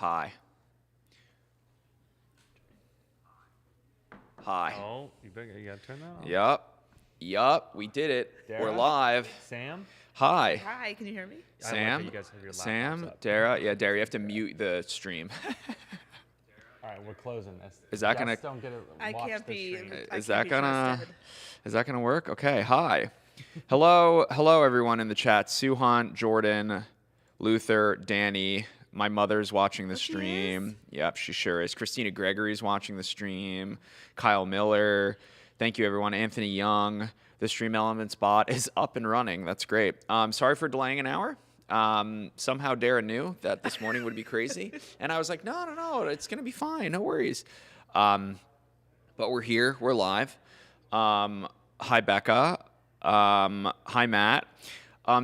Hi. Hi. Oh, you gotta turn that on. Yup. We did it. Dara? We're live. Sam? Hi. Hi, can you hear me? I like how you guys have your laptops up. Dara. Yeah, Dara, you have to mute the stream. All right, we're closing this. Is that gonna- Guests don't get to I watch can't the be. stream. I Is can't that be gonna trusted. is that gonna work? Okay. Hi. Hello everyone in the chat. Suhan, Jordan, Luther, Danny. My mother's watching the she stream. Yep, she sure is. Christina Gregory's watching the stream. Kyle Miller. Thank you, everyone. Anthony Young. The Stream Elements bot is up and running. That's great. Sorry for delaying an hour. Somehow Dara knew that this morning would be crazy. And I was like, no, it's going to be fine. No worries. But we're here. We're live. Hi, Becca. Hi, Matt.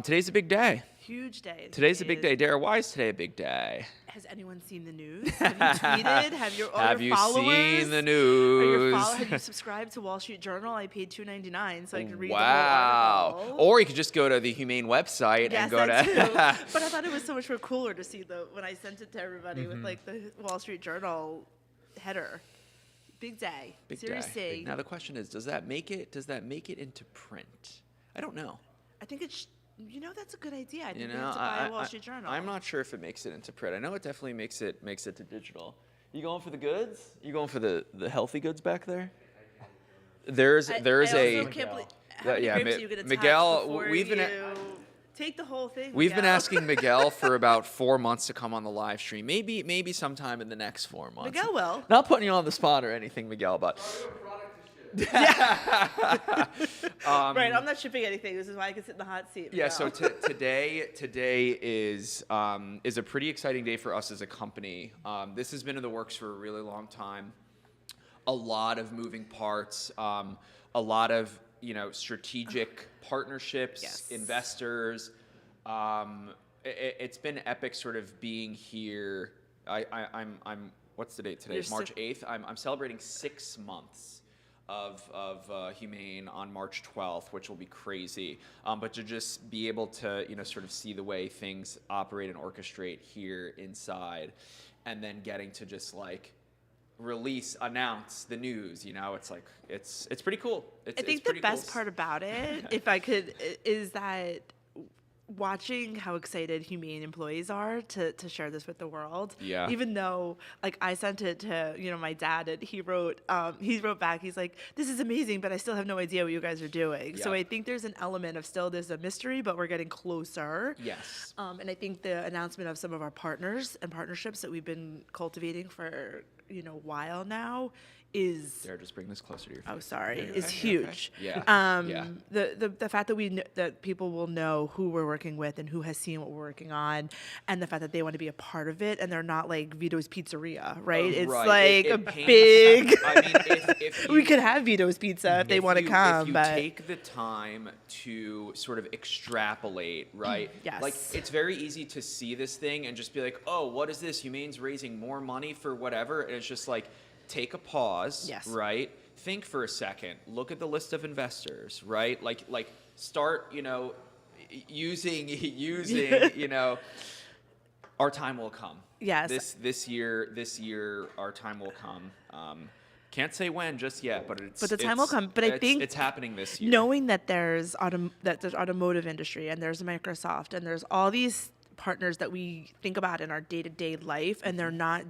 Today's a big day. Huge day. Today's a big day. Dara, why is today a big day? Has anyone seen the news? Have you tweeted? Have your followers? Seen the news? Have you subscribed to Wall Street Journal? I paid $2.99 so I could read the whole Wow. article. Or you could just go to the Humane website and go that to. too. But I thought it was so much more cooler to see when I sent it to everybody with like the Wall Street Journal header. Big day. Big Series day. C. Now the question is, does that make it into print? I don't know. I think it's. That's a good idea. I think You we know, have to buy a Wall Street Journal. I'm not sure if it makes it into print. I know it definitely makes it to digital. You going for the goods? You going for the healthy goods back there? There's I a also can't believe how many yeah, grapes you could attach Miguel. before We've been you take the whole thing. we've been Miguel. asking Miguel for about 4 months to come on the live stream. Maybe sometime in the next 4 months. Miguel will. Not putting you on the spot or anything, Miguel, but. Right, I'm not shipping anything. This is why I can sit in the hot seat. Yeah, Miguel. so today is a pretty exciting day for us as a company. This has been in the works for a really long time. A lot of moving parts, a lot of strategic partnerships, Yes. investors. It's been epic, sort of being here. I'm what's the date today? You're March 8th. I'm celebrating 6 months of Humane on March 12th, which will be crazy. But to just be able to, sort of see the way things operate and orchestrate here inside, and then getting to just like announce the news, it's like, it's pretty cool. I think the best part about it, if I could, is that watching how excited Humane employees are to share this with the world. Yeah. Even though, like, I sent it to my dad, and he wrote back. He's like, "This is amazing, but I still have no idea what you guys are doing." So Yeah. I think there's an element of still there's a mystery, but we're getting closer. Yes. And I think the announcement of some of our partners and partnerships that we've been cultivating for a while now is. Dara, just bring this closer to your face. Oh, sorry. Okay, Is okay, huge. okay. Yeah. The fact that that people will know who we're working with and who has seen what we're working on, and the fact that they want to be a part of it, and they're not like Vito's Pizzeria, right? It's Right. like It a paints- big. I mean, if We you- could have Vito's Pizza if they want to come, If you but take the time to sort of extrapolate, right? Yes. Like, it's very easy to see this thing and just be like, oh, what is this? Humane's raising more money for whatever. And it's just like, take a pause, Yes. right? Think for a second. Look at the list of investors, right? Like start, using, our time will come. Yes. This year, our time will come. Can't say when just yet, but the time will come. But I think it's happening this year. knowing that there's automotive industry and there's Microsoft and there's all these partners that we think about in our day-to-day life, and they're not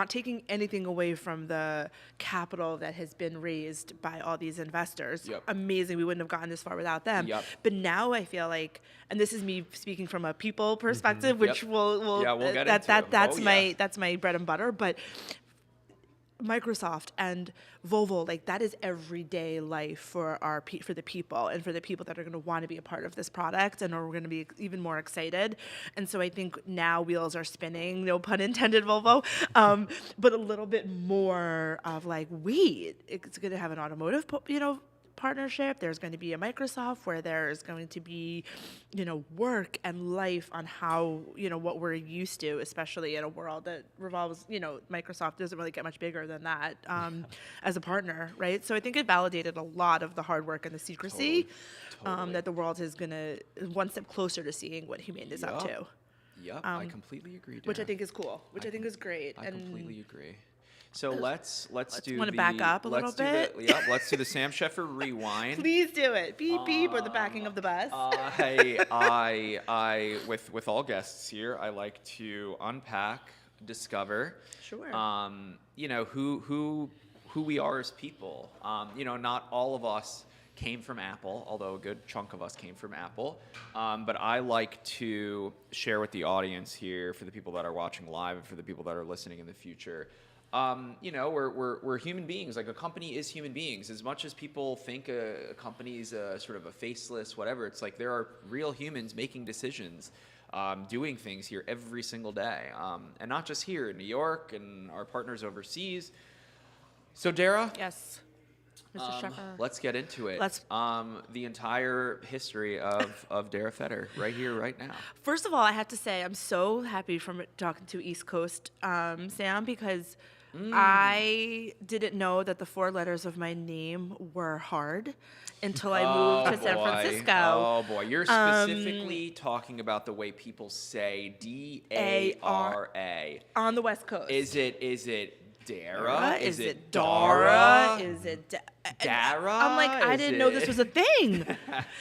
taking anything away from the capital that has been raised by all these investors. Yep. Amazing. We wouldn't have gotten this far without them. Yep. But now I feel like, and this is me speaking from a people perspective, which Yep. we'll Yeah, we'll get into it. that's Oh, my yeah. that's my bread and butter. But Microsoft and Volvo, like, that is everyday life for the people, and for the people that are going to want to be a part of this product and are going to be even more excited. And so I think now wheels are spinning, no pun intended, Volvo, but a little bit more of like, wait, it's going to have an automotive, partnership. There's going to be a Microsoft where there's going to be, work and life on how, what we're used to, especially in a world that revolves, Microsoft doesn't really get much bigger than that as a partner, right? So I think it validated a lot of the hard work and the secrecy Totally. that the world is going to one step closer to seeing what Humane is up Yup. to. Yep, I completely agree, Dara. which I think is cool, which I think is great. I completely agree. So let's do wanna back up a little bit? Let's do the Sam Sheffer rewind. Please do it. Beep beep, or the backing of the bus. I with all guests here, I like to unpack, discover, Sure. You know, who we are as people. You know, not all of us came from Apple, although a good chunk of us came from Apple. But I like to share with the audience here, for the people that are watching live and for the people that are listening in the future. You know, we're human beings. Like, a company is human beings. As much as people think a company's sort of a faceless whatever, it's like there are real humans making decisions, doing things here every single day. And not just here in New York and our partners overseas. So, Dara? Yes. Mr. Sheffer. Let's get into it. The entire history of Dara Fetter, right here, right now. First of all, I have to say I'm so happy from talking to East Coast Sam, because I didn't know that the 4 letters of my name were hard until I moved to San Francisco. Oh boy, you're specifically talking about the way people say D-A-R-A on the West Coast. Is it Dara? Is it Dara? Is it Dara? I'm like, I didn't know this was a thing.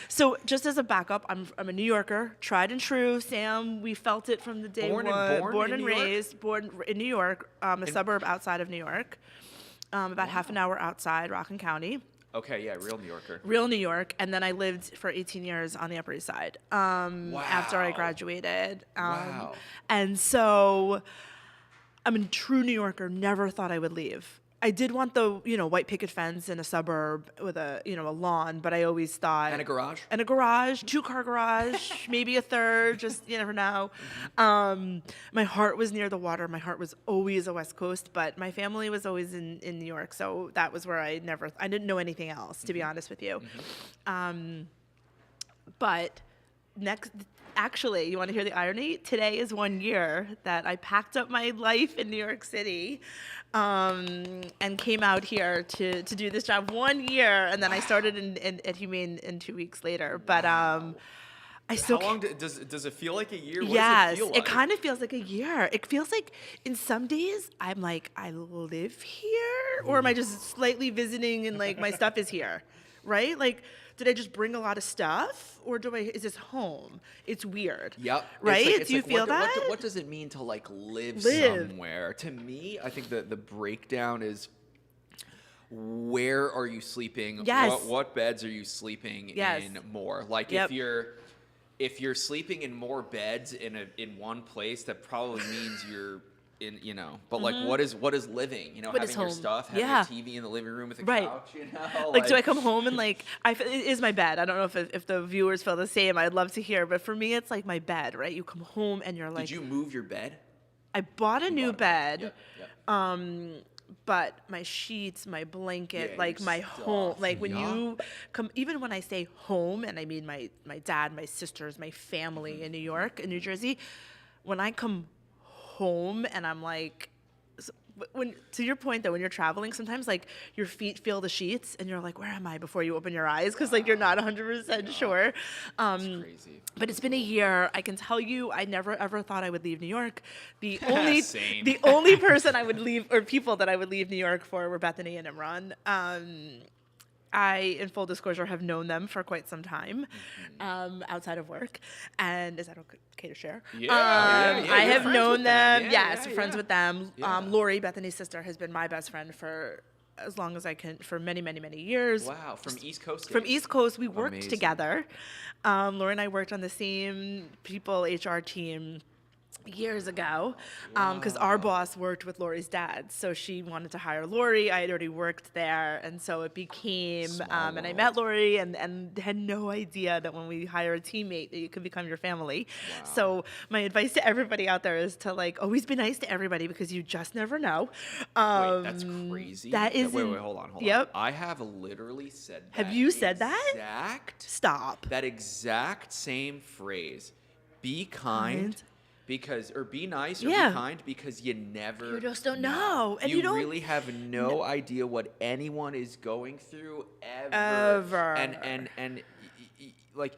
So just as a backup, I'm a New Yorker, tried and true. Sam, we felt it from the day born and raised, born in New York, a suburb outside of New York, about half an hour outside Rockland County. Okay, yeah, real New Yorker. Real New York, and then I lived for 18 years on the Upper East Side after I graduated. Wow. And so I'm a true New Yorker, never thought I would leave. I did want the, white picket fence in a suburb with a lawn, but I always thought... And a garage? And a garage, 2-car garage, maybe a third, just you never know. My heart was near the water. My heart was always a West Coast, but my family was always in New York, so that was where I didn't know anything else, to be honest with you. But actually, you want to hear the irony? Today is 1 year that I packed up my life in New York City and came out here to do this job 1 year, and then I started at Humane 2 weeks later. But I still. How long does it feel like a year? What yes, does it feel like? It kind of feels like a year. It feels like in some days I'm like, I live here, or am I just slightly visiting and like my stuff is here, right? Like, did I just bring a lot of stuff, or is this home? It's weird. Yep. Right? Do you feel that? What does it mean to like live somewhere? To me, I think the breakdown is, where are you sleeping? Yes. What beds are you sleeping in more? Like, if you're sleeping in more beds in one place, that probably means you're in, but like, what is living? Having your stuff, having a TV in the living room with a couch, Like, do I come home and like, it is my bed. I don't know if the viewers feel the same. I'd love to hear, but for me, it's like my bed, right? You come home and you're like. Did you move your bed? I bought a new bed. Yep. But my sheets, my blanket, my stuff. home, like when you come, even when I say home, and I mean my dad, my sisters, my family in New York, in New Jersey, when I come home and I'm like, to your point though, when you're traveling, sometimes like your feet feel the sheets and you're like, where am I, before you open your eyes, because like you're not 100% sure. It's crazy. But it's been a year. I can tell you, I never ever thought I would leave New York. The only person I would leave, or people that I would leave New York for, were Bethany and Imran. I, in full disclosure, have known them for quite some time, outside of work. And is that okay to share? Yeah, I have known them. Yeah, friends with them. Yeah. Lori, Bethany's sister, has been my best friend for as long as I can, for many, many, many years. Wow, from East Coast? From East Coast, we worked Amazing. together. Lori and I worked on the same people HR team years ago, because our boss worked with Lori's dad, so she wanted to hire Lori. I had already worked there, and so it became, and I met Lori and had no idea that when we hire a teammate that you could become your family. Wow. So my advice to everybody out there is to like always be nice to everybody, because you just never know. Wait, that's crazy. That is. Wait, hold on. Yep. I have literally said that. Have you said that? Stop. That exact same phrase. Be kind. Or be nice, or be kind, because you never. You just don't know, and you don't really have no idea what anyone is going through ever. And like,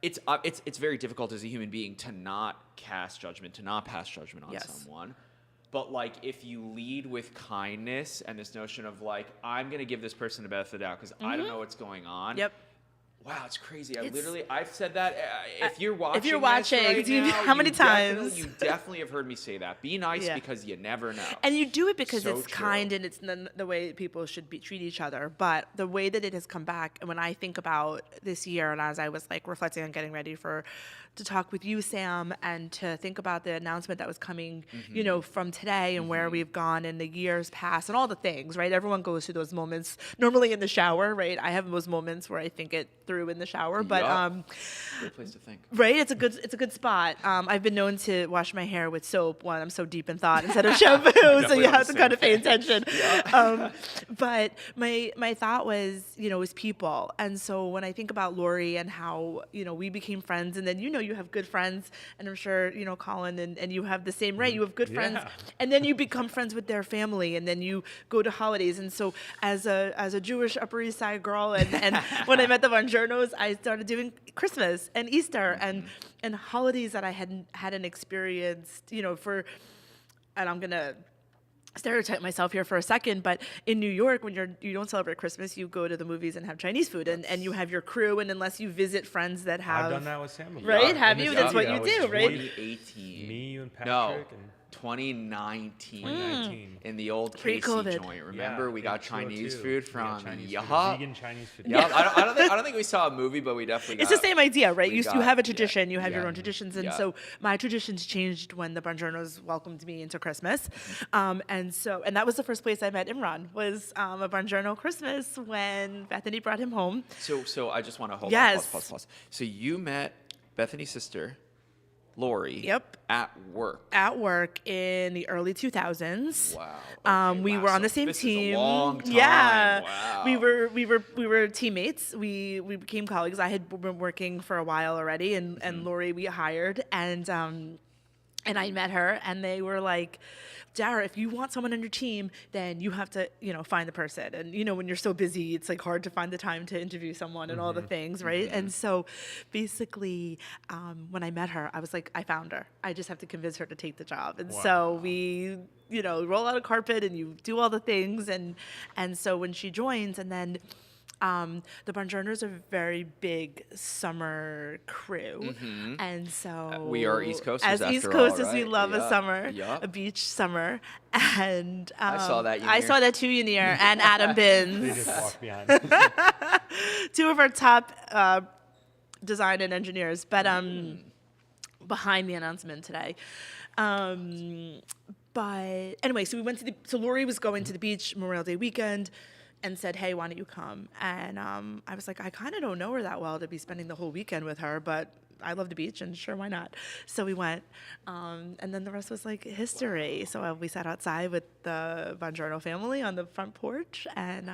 it's very difficult as a human being to not cast judgment, to not pass judgment on someone. But like, if you lead with kindness and this notion of like, I'm gonna give this person the benefit of the doubt because I don't know what's going on. Yep. Wow, it's crazy. I've said that. If you're watching, how many times? You definitely have heard me say that. Be nice because you never know. And you do it because it's true. kind and it's the way people should treat each other. But the way that it has come back, and when I think about this year, and as I was like reflecting on getting ready to talk with you, Sam, and to think about the announcement that was coming, from today and where we've gone in the years past and all the things, right? Everyone goes through those moments normally in the shower, right? I have those moments where I think it through in the shower, but great place to think. Right, it's a good spot. I've been known to wash my hair with soap when I'm so deep in thought instead of shampoo, so you have to kind of pay attention. But my thought was, was people, and so when I think about Lori and how we became friends, and then you have good friends, and I'm sure Colin and you have the same, right? You have good friends, and then you become friends with their family, and then you go to holidays, and so as a Jewish Upper East Side girl, and when I met the Bongiornos, I started doing Christmas and Easter and holidays that I hadn't experienced, and I'm gonna stereotype myself here for a second, but in New York, when you don't celebrate Christmas, you go to the movies and have Chinese food, and you have your crew, and unless you visit friends that have, I've done that with Sam, right? Have you? That's what you do, right? 2018. Me, you, and Patrick. No. 2019 in the old Casey Pre-COVID. joint. Remember, we got Chinese food from vegan Chinese food. Yeah, I don't think we saw a movie, but we definitely. It's the same idea, right? You have a tradition, you have your own Yeah. traditions, and so my traditions changed when the Bongiornos welcomed me into Christmas, and that was the first place I met Imran was a Bongiorno Christmas when Bethany brought him home. So I just want to hold Yes. on, pause. So you met Bethany's sister, Lori. Yep. At work. At work in the early 2000s. Wow. We were on the same this team. Is a long time. Yeah. Wow. We were teammates. We became colleagues. I had been working for a while already, and Lori we hired, and I met her, and they were like, Dara, if you want someone on your team, then you have to, find the person. And, when you're so busy, it's like hard to find the time to interview someone and all the things, right? And so basically, when I met her, I was like, I found her. I just have to convince her to take the job. And so we, roll out a carpet and you do all the things. And so when she joins, and then the Bongiornos are a very big summer crew, and so we are East Coasters. As after East Coasters, all, we right? love a summer, Yup. a beach summer, and I saw that. I saw that too, Yanir and Adam They Binns, just walked behind. two of our top design and engineers, but behind the announcement today. But anyway, so we went so Lori was going to the beach Memorial Day weekend, and said, hey, why don't you come? And I was like, I kind of don't know her that well to be spending the whole weekend with her, but I love the beach, and sure, why not? So we went, and then the rest was like history. So we sat outside with the Bongiorno family on the front porch, and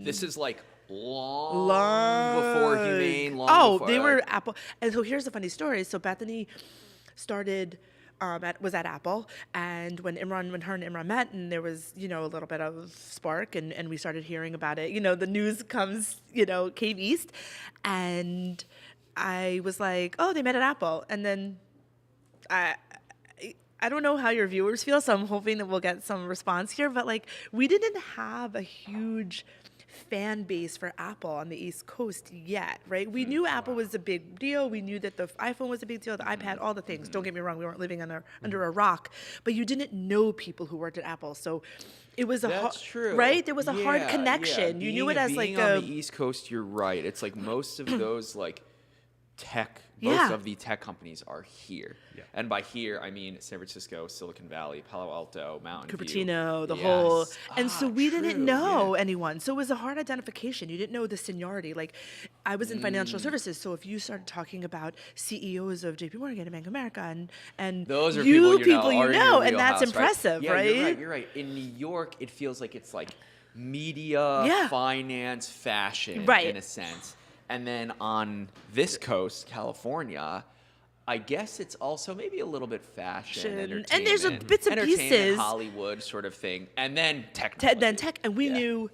this is like long before Humane. Before, they were Apple. And so here's the funny story. So Bethany started. Was at Apple, and when her and Imran met, and there was a little bit of spark, and we started hearing about it. The news came east, and I was like, oh, they met at Apple, and then I don't know how your viewers feel, so I'm hoping that we'll get some response here, but like we didn't have a huge fan base for Apple on the East Coast yet, right? We knew Apple was a big deal. We knew that the iPhone was a big deal, the iPad, all the things. Don't get me wrong, we weren't living under a rock, but you didn't know people who worked at Apple. So it was That's true. Right? There was a hard connection. You knew it as like on the East Coast, you're right. It's like most of those like most of the tech companies are here. Yeah. And by here, I mean San Francisco, Silicon Valley, Palo Alto, Mountain View. Cupertino, the whole. And so we didn't know anyone. So it was a hard identification. You didn't know the seniority. Like I was in financial services. So if you started talking about CEOs of JP Morgan and Bank of America and those are people you know, and that's impressive, right? You're right. In New York, it feels like it's like media, finance, fashion, in a sense. And then on this coast, California, I guess it's also maybe a little bit fashion, entertainment. And there's bits and pieces. Hollywood sort of thing. And then tech. And we knew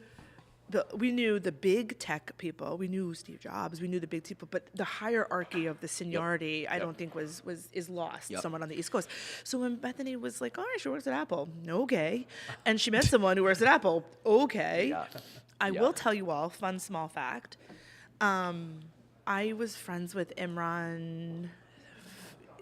we knew the big tech people. We knew Steve Jobs. We knew the big people, but the hierarchy of the seniority, I don't think is lost. Yep. Someone on the East Coast. So when Bethany was like, "Oh, she works at Apple," okay, and she met someone who works at Apple, okay. Yeah. I Yeah. will tell you all fun small fact. I was friends with Imran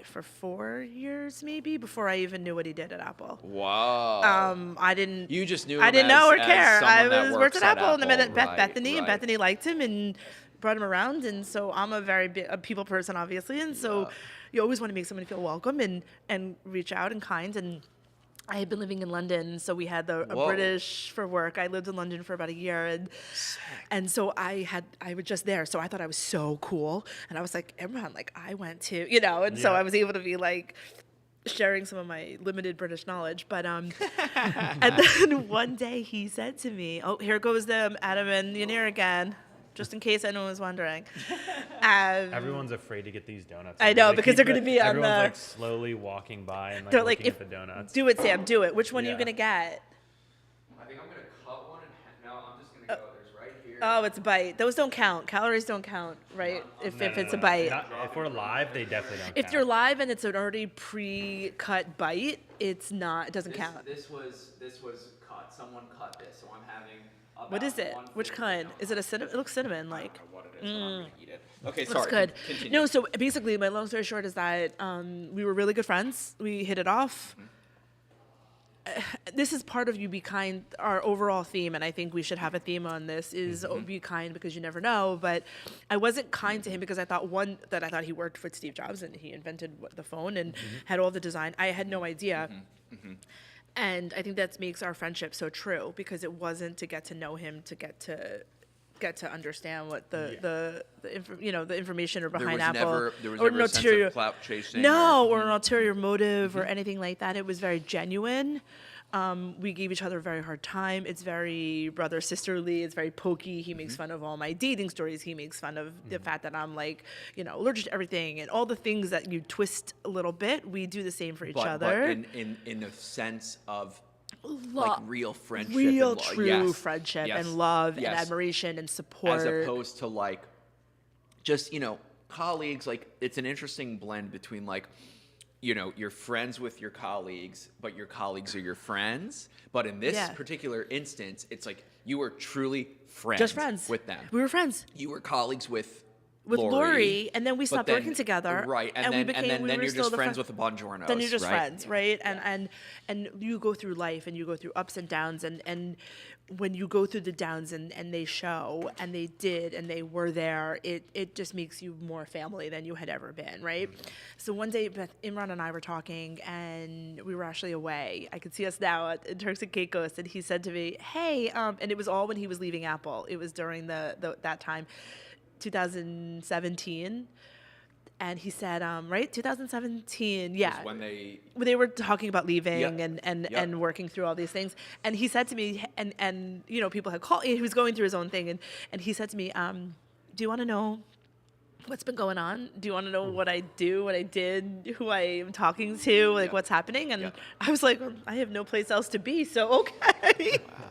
for 4 years, maybe, before I even knew what he did at Apple. Wow. I didn't. You just knew I him didn't know or as care. I someone that worked works at Apple, and I met Apple. Right, Bethany, and right. Bethany liked him and brought him around. And so I'm a very big a people person, obviously, and so you always want to make someone feel welcome and reach out and kind. And I had been living in London, so we had a Whoa. British for work. I lived in London for about a year, and so I was just there. So I thought I was so cool, and I was like, Imran, like I went to, and so Yeah. I was able to be like sharing some of my limited British knowledge. But and then one day he said to me, "Oh, here goes the Adam and Yanir again." Just in case anyone was wondering. Everyone's afraid to get these donuts. I know, They because keep they're gonna it- be on everyone's the- like slowly walking by and like They're like, looking if, at the donuts. do it, Sam, do it. Which one are you Yeah. going to get? I think I'm gonna cut one and no, I'm just gonna go. There's right here. Oh, it's a bite. Those don't count. Calories don't count, right? If it's a bite. If we're live, they definitely don't. If count. you're live and it's an already pre-cut bite, it's not. It doesn't count. This was cut. Someone cut this, so I'm having. What is it? Which kind? Is it a cinnamon? It looks cinnamon like. What it is? But I'm gonna eat it. Okay, Looks sorry. good. Continue. No, so basically, my long story short is that we were really good friends. We hit it off. This is part of You Be Kind, our overall theme, and I think we should have a theme on this, is be kind because you never know. But I wasn't kind to him because I thought he worked with Steve Jobs and he invented the phone and had all the design. I had no idea. And I think that makes our friendship so true because it wasn't to get to know him, to get to understand what the information or behind was Apple never- there was or never a sense of clout chasing or an ulterior motive or anything like that. It was very genuine. We gave each other a very hard time. It's very brother sisterly. It's very pokey. He makes fun of all my dating stories. He makes fun of the fact that I'm like, allergic to everything and all the things that you twist a little bit. We do the same for each other. But in the sense of like real friendship, Real, and true yes, friendship yes, and love and yes. admiration and support. as opposed to like just colleagues. Like it's an interesting blend between like you're friends with your colleagues, but your colleagues are your friends. But in this particular instance, it's like you were truly friends, Just friends. with them. We were friends. You were colleagues with Lori, and then we but stopped working together. right? And, we then became, we were you're still just the friends with the Bongiornos. Then you're just right? friends, right? And you go through life and you go through ups and downs and when you go through the downs and they show and they did and they were there, it just makes you more family than you had ever been, right? So one day Imran and I were talking and we were actually away. I could see us now in Turks and Caicos, and he said to me, "Hey," and it was all when he was leaving Apple. It was during that time, 2017. And he said, right, 2017, yeah. When they were talking about leaving Yep. and working through all these things. And he said to me, and people had called, he was going through his own thing, and he said to me, do you want to know what's been going on? Do you want to know what I do, what I did, who I am talking to, like what's happening? And I was like, well, I have no place else to be, so okay. Wow.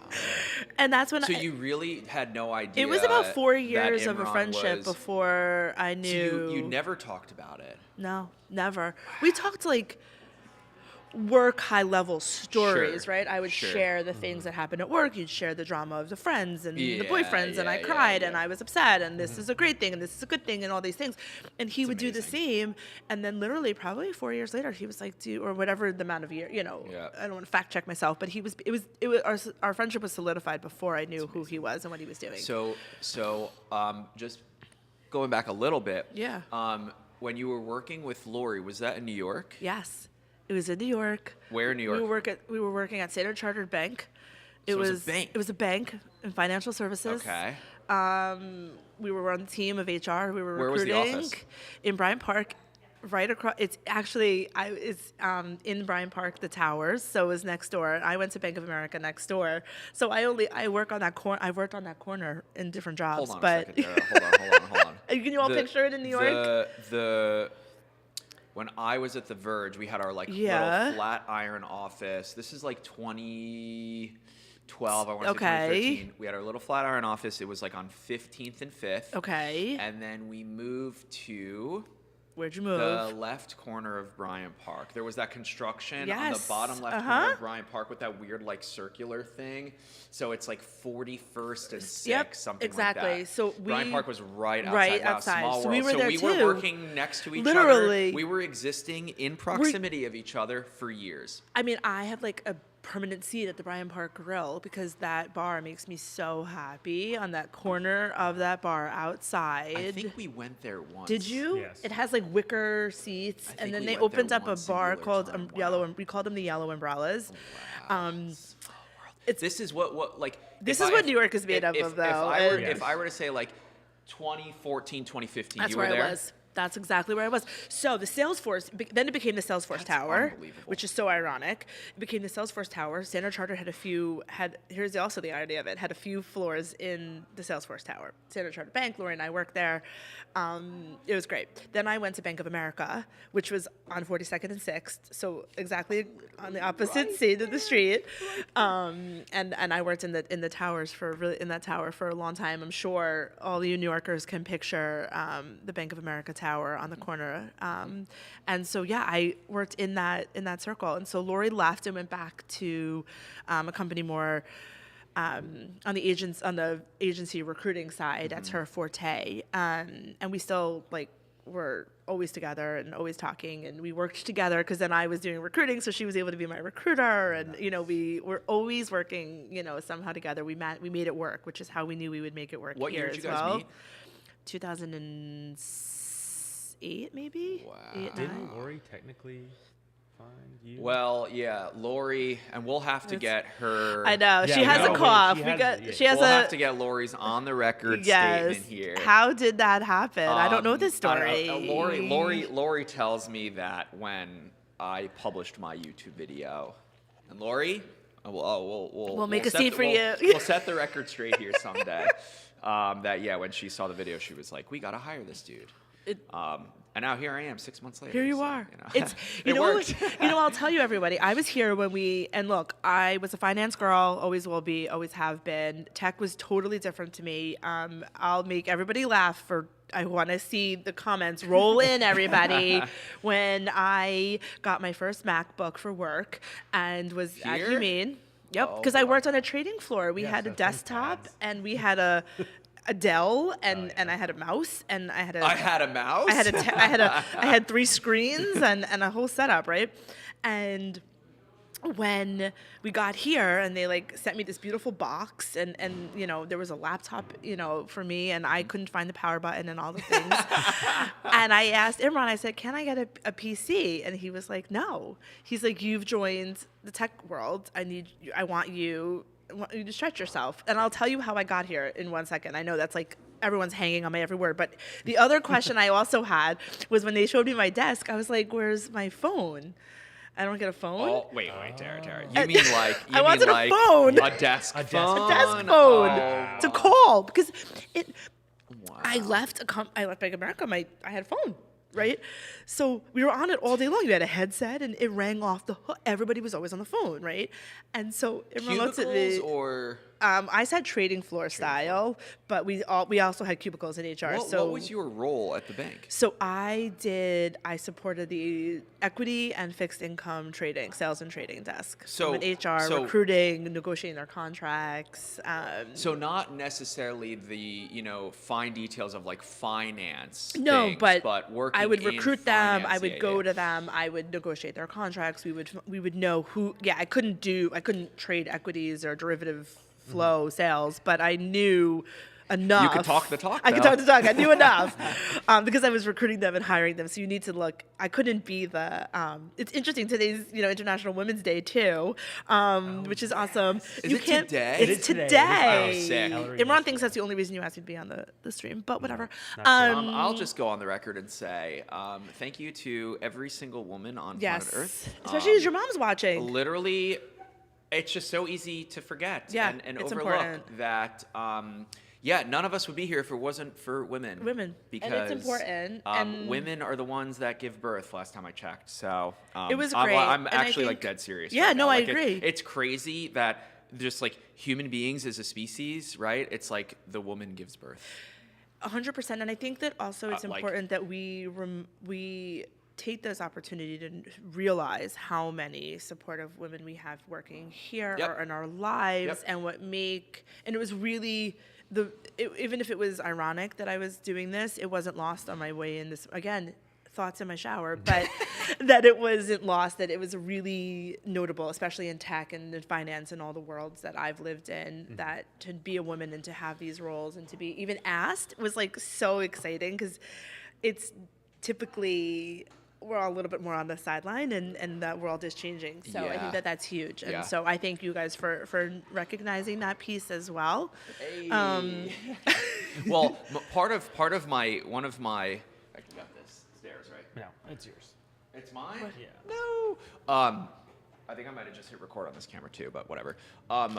And that's when So you really had no idea. it was about 4 that years of a Imran friendship was- before I So knew. you never talked about it. No, never. We talked like work high level stories, Sure, right? I would sure. share the things that happened at work. You'd share the drama of the friends and the Yeah, boyfriends, and I yeah, cried yeah. and I was upset, and this is a great thing and this is a good thing and all these things. And he would do the same. And then literally probably 4 years later, he was like, or whatever the amount of year, I don't want to fact check myself, but it was our friendship was solidified before I knew who he was and what he was doing. So just going back a little bit. Yeah. When you were working with Lori, was that in New York? Yes. It was in New York. Where in New York? We were working at Standard Chartered Bank. So it was a bank. It was a bank in financial services. Okay. We were on the team of HR. We were Where was the recruiting office? in Bryant Park, right across. It's actually it's in Bryant Park, the towers. So it was next door. I went to Bank of America next door. So I work on that corner. I worked on that corner in different jobs. Hold on but a second, Dara. Hold on. can you all picture it in New York? When I was at The Verge, we had our little Yeah. flat iron office. This is like 2012, I want to say Okay. 2013. We had our little Flatiron office. It was like on 15th and 5th. Okay. And then we moved to Where'd you the move? left corner of Bryant Park. There was that construction on the Yes. bottom left corner of Bryant Park with that weird like circular thing. So it's like 41st and 6th, Yep, something exactly. like that. So Bryant Park was right outside. right Wow, outside. small So world. we were there we too. were working next to each Literally. other. We were existing in proximity of each other for years. I mean, I have like a permanent seat at the Bryant Park Grill because that bar makes me so happy on that corner of that bar outside. I think we went there once. Did you? Yes. It has like wicker seats, I and think then we they went there opened up a one bar singular called time. Wow. Yellow, and we called them the Yellow Umbrellas. Wow. This is what like. This if is I- what New York is made if- of, if though, I were, and- if I were to say like 2014, 2015, That's you were where there. I was. That's exactly where I was. So the Salesforce, then it became the Salesforce That's Tower, unbelievable. which is so ironic. It became the Salesforce Tower. Standard Chartered here's also the irony of it, had a few floors in the Salesforce Tower. Standard Chartered Bank, Lori and I worked there. It was great. Then I went to Bank of America, which was on 42nd and 6th, so exactly on the opposite side of the street. And I worked in that tower for a long time. I'm sure all you New Yorkers can picture the Bank of America Tower on the corner. And so yeah, I worked in that circle. And so Lori left and went back to a company more on the agency recruiting side. That's her forte. And we still were always together and always talking, and we worked together because then I was doing recruiting, so she was able to be my recruiter, and we were always working somehow together. We made it work, which is how we knew we would make it work. What here year did you as guys well. meet? 2008 maybe. Wow. 8, 9. Didn't Lori technically find you? Well, yeah, Lori, and we'll have to get her. I know Yeah, she has no, a wait, cough. she We has- got yeah. she has We'll a have to get Lori's on the record yes. statement here. How did that happen? I don't know this I don't story. know. Lori tells me that when I published my YouTube video, and Lori, we'll make a set seat the- for you. We'll set the record straight here someday. When she saw the video, she was like, "We gotta hire this dude." And now here I am 6 months later. Here you so, are. You know, It's it worked. I'll tell you, everybody. I was here and look, I was a finance girl, always will be, always have been. Tech was totally different to me. I'll make everybody laugh I want to see the comments roll in, everybody. When I got my first MacBook for work and was at Here? Humane. Yep, Oh, because I boy. worked on a trading floor. We Yeah, had a so desktop ThinkPads. and we had a Dell and I had a mouse and I had a I had a mouse. I had 3 screens and a whole setup, right? And when we got here and they sent me this beautiful box and there was a laptop for me and I couldn't find the power button and all the things. And I asked Imran, I said, can I get a PC? And he was like, no. He's like, you've joined the tech world. I want you to stretch yourself. And I'll tell you how I got here in 1 second. I know that's everyone's hanging on my every word. But the other question I also had was when they showed me my desk, I was like, where's my phone? I don't get a phone. Oh, wait, Tara. You mean I wanted a phone. A desk A desk phone? A desk phone Oh, to call because wow. I left Bank of America. I had a phone, right? So we were on it all day long. You had a headset and it rang off the hook. Everybody was always on the phone, right? And so everyone looked at me. Cubicles or I said trading floor style, but we also had cubicles in HR. what was your role at the bank? So I supported the equity and fixed income trading, sales and trading desk. So- in HR, so- recruiting, negotiating their contracts. So not necessarily the fine details of finance. No, things, but working I would in recruit them. I finance. would Yeah, go yeah. to them. I would negotiate their contracts. We would know who. Yeah, I couldn't trade equities or derivative flow sales, but I knew enough. You could talk the talk, I could though. talk the talk. I knew enough because I was recruiting them and hiring them. So you need to look. I couldn't be the. It's interesting. Today's International Women's Day too, which is awesome. Is you it can't, today? It's It is today. today. Oh, sick. Imran thinks that's the only reason you asked me to be on the stream, but whatever. not sure. I'll just go on the record and say thank you to every single woman on Yes, planet Earth. especially as your mom's watching. Literally, it's just so easy to forget Yeah, and it's overlook important. that. None of us would be here if it wasn't for women. Women. Because And it's important, and- women are the ones that give birth. Last time I checked, so It was I'm great, I'm and I actually think- dead serious. Yeah, right no, now. I Like, agree. It's crazy that just like human beings as a species, right? It's like the woman gives birth. 100%. And I think that also it's Like- important that we take this opportunity to realize how many supportive women we have working here Yep. or in our lives, Yep. and it was really even if it was ironic that I was doing this, it wasn't lost on my way in this, again, thoughts in my shower, but that it wasn't lost, that it was really notable, especially in tech and in finance and all the worlds that I've lived in, that to be a woman and to have these roles and to be even asked was like so exciting, because it's typically we're all a little bit more on the sideline, and that world is changing. So I Yeah. think that that's huge. And Yeah. so I thank you guys for recognizing that piece as well. Well, part of one of my I got this. It's theirs, right? No, it's yours. It's mine? Yeah. No. I think I might have just hit record on this camera too, but whatever.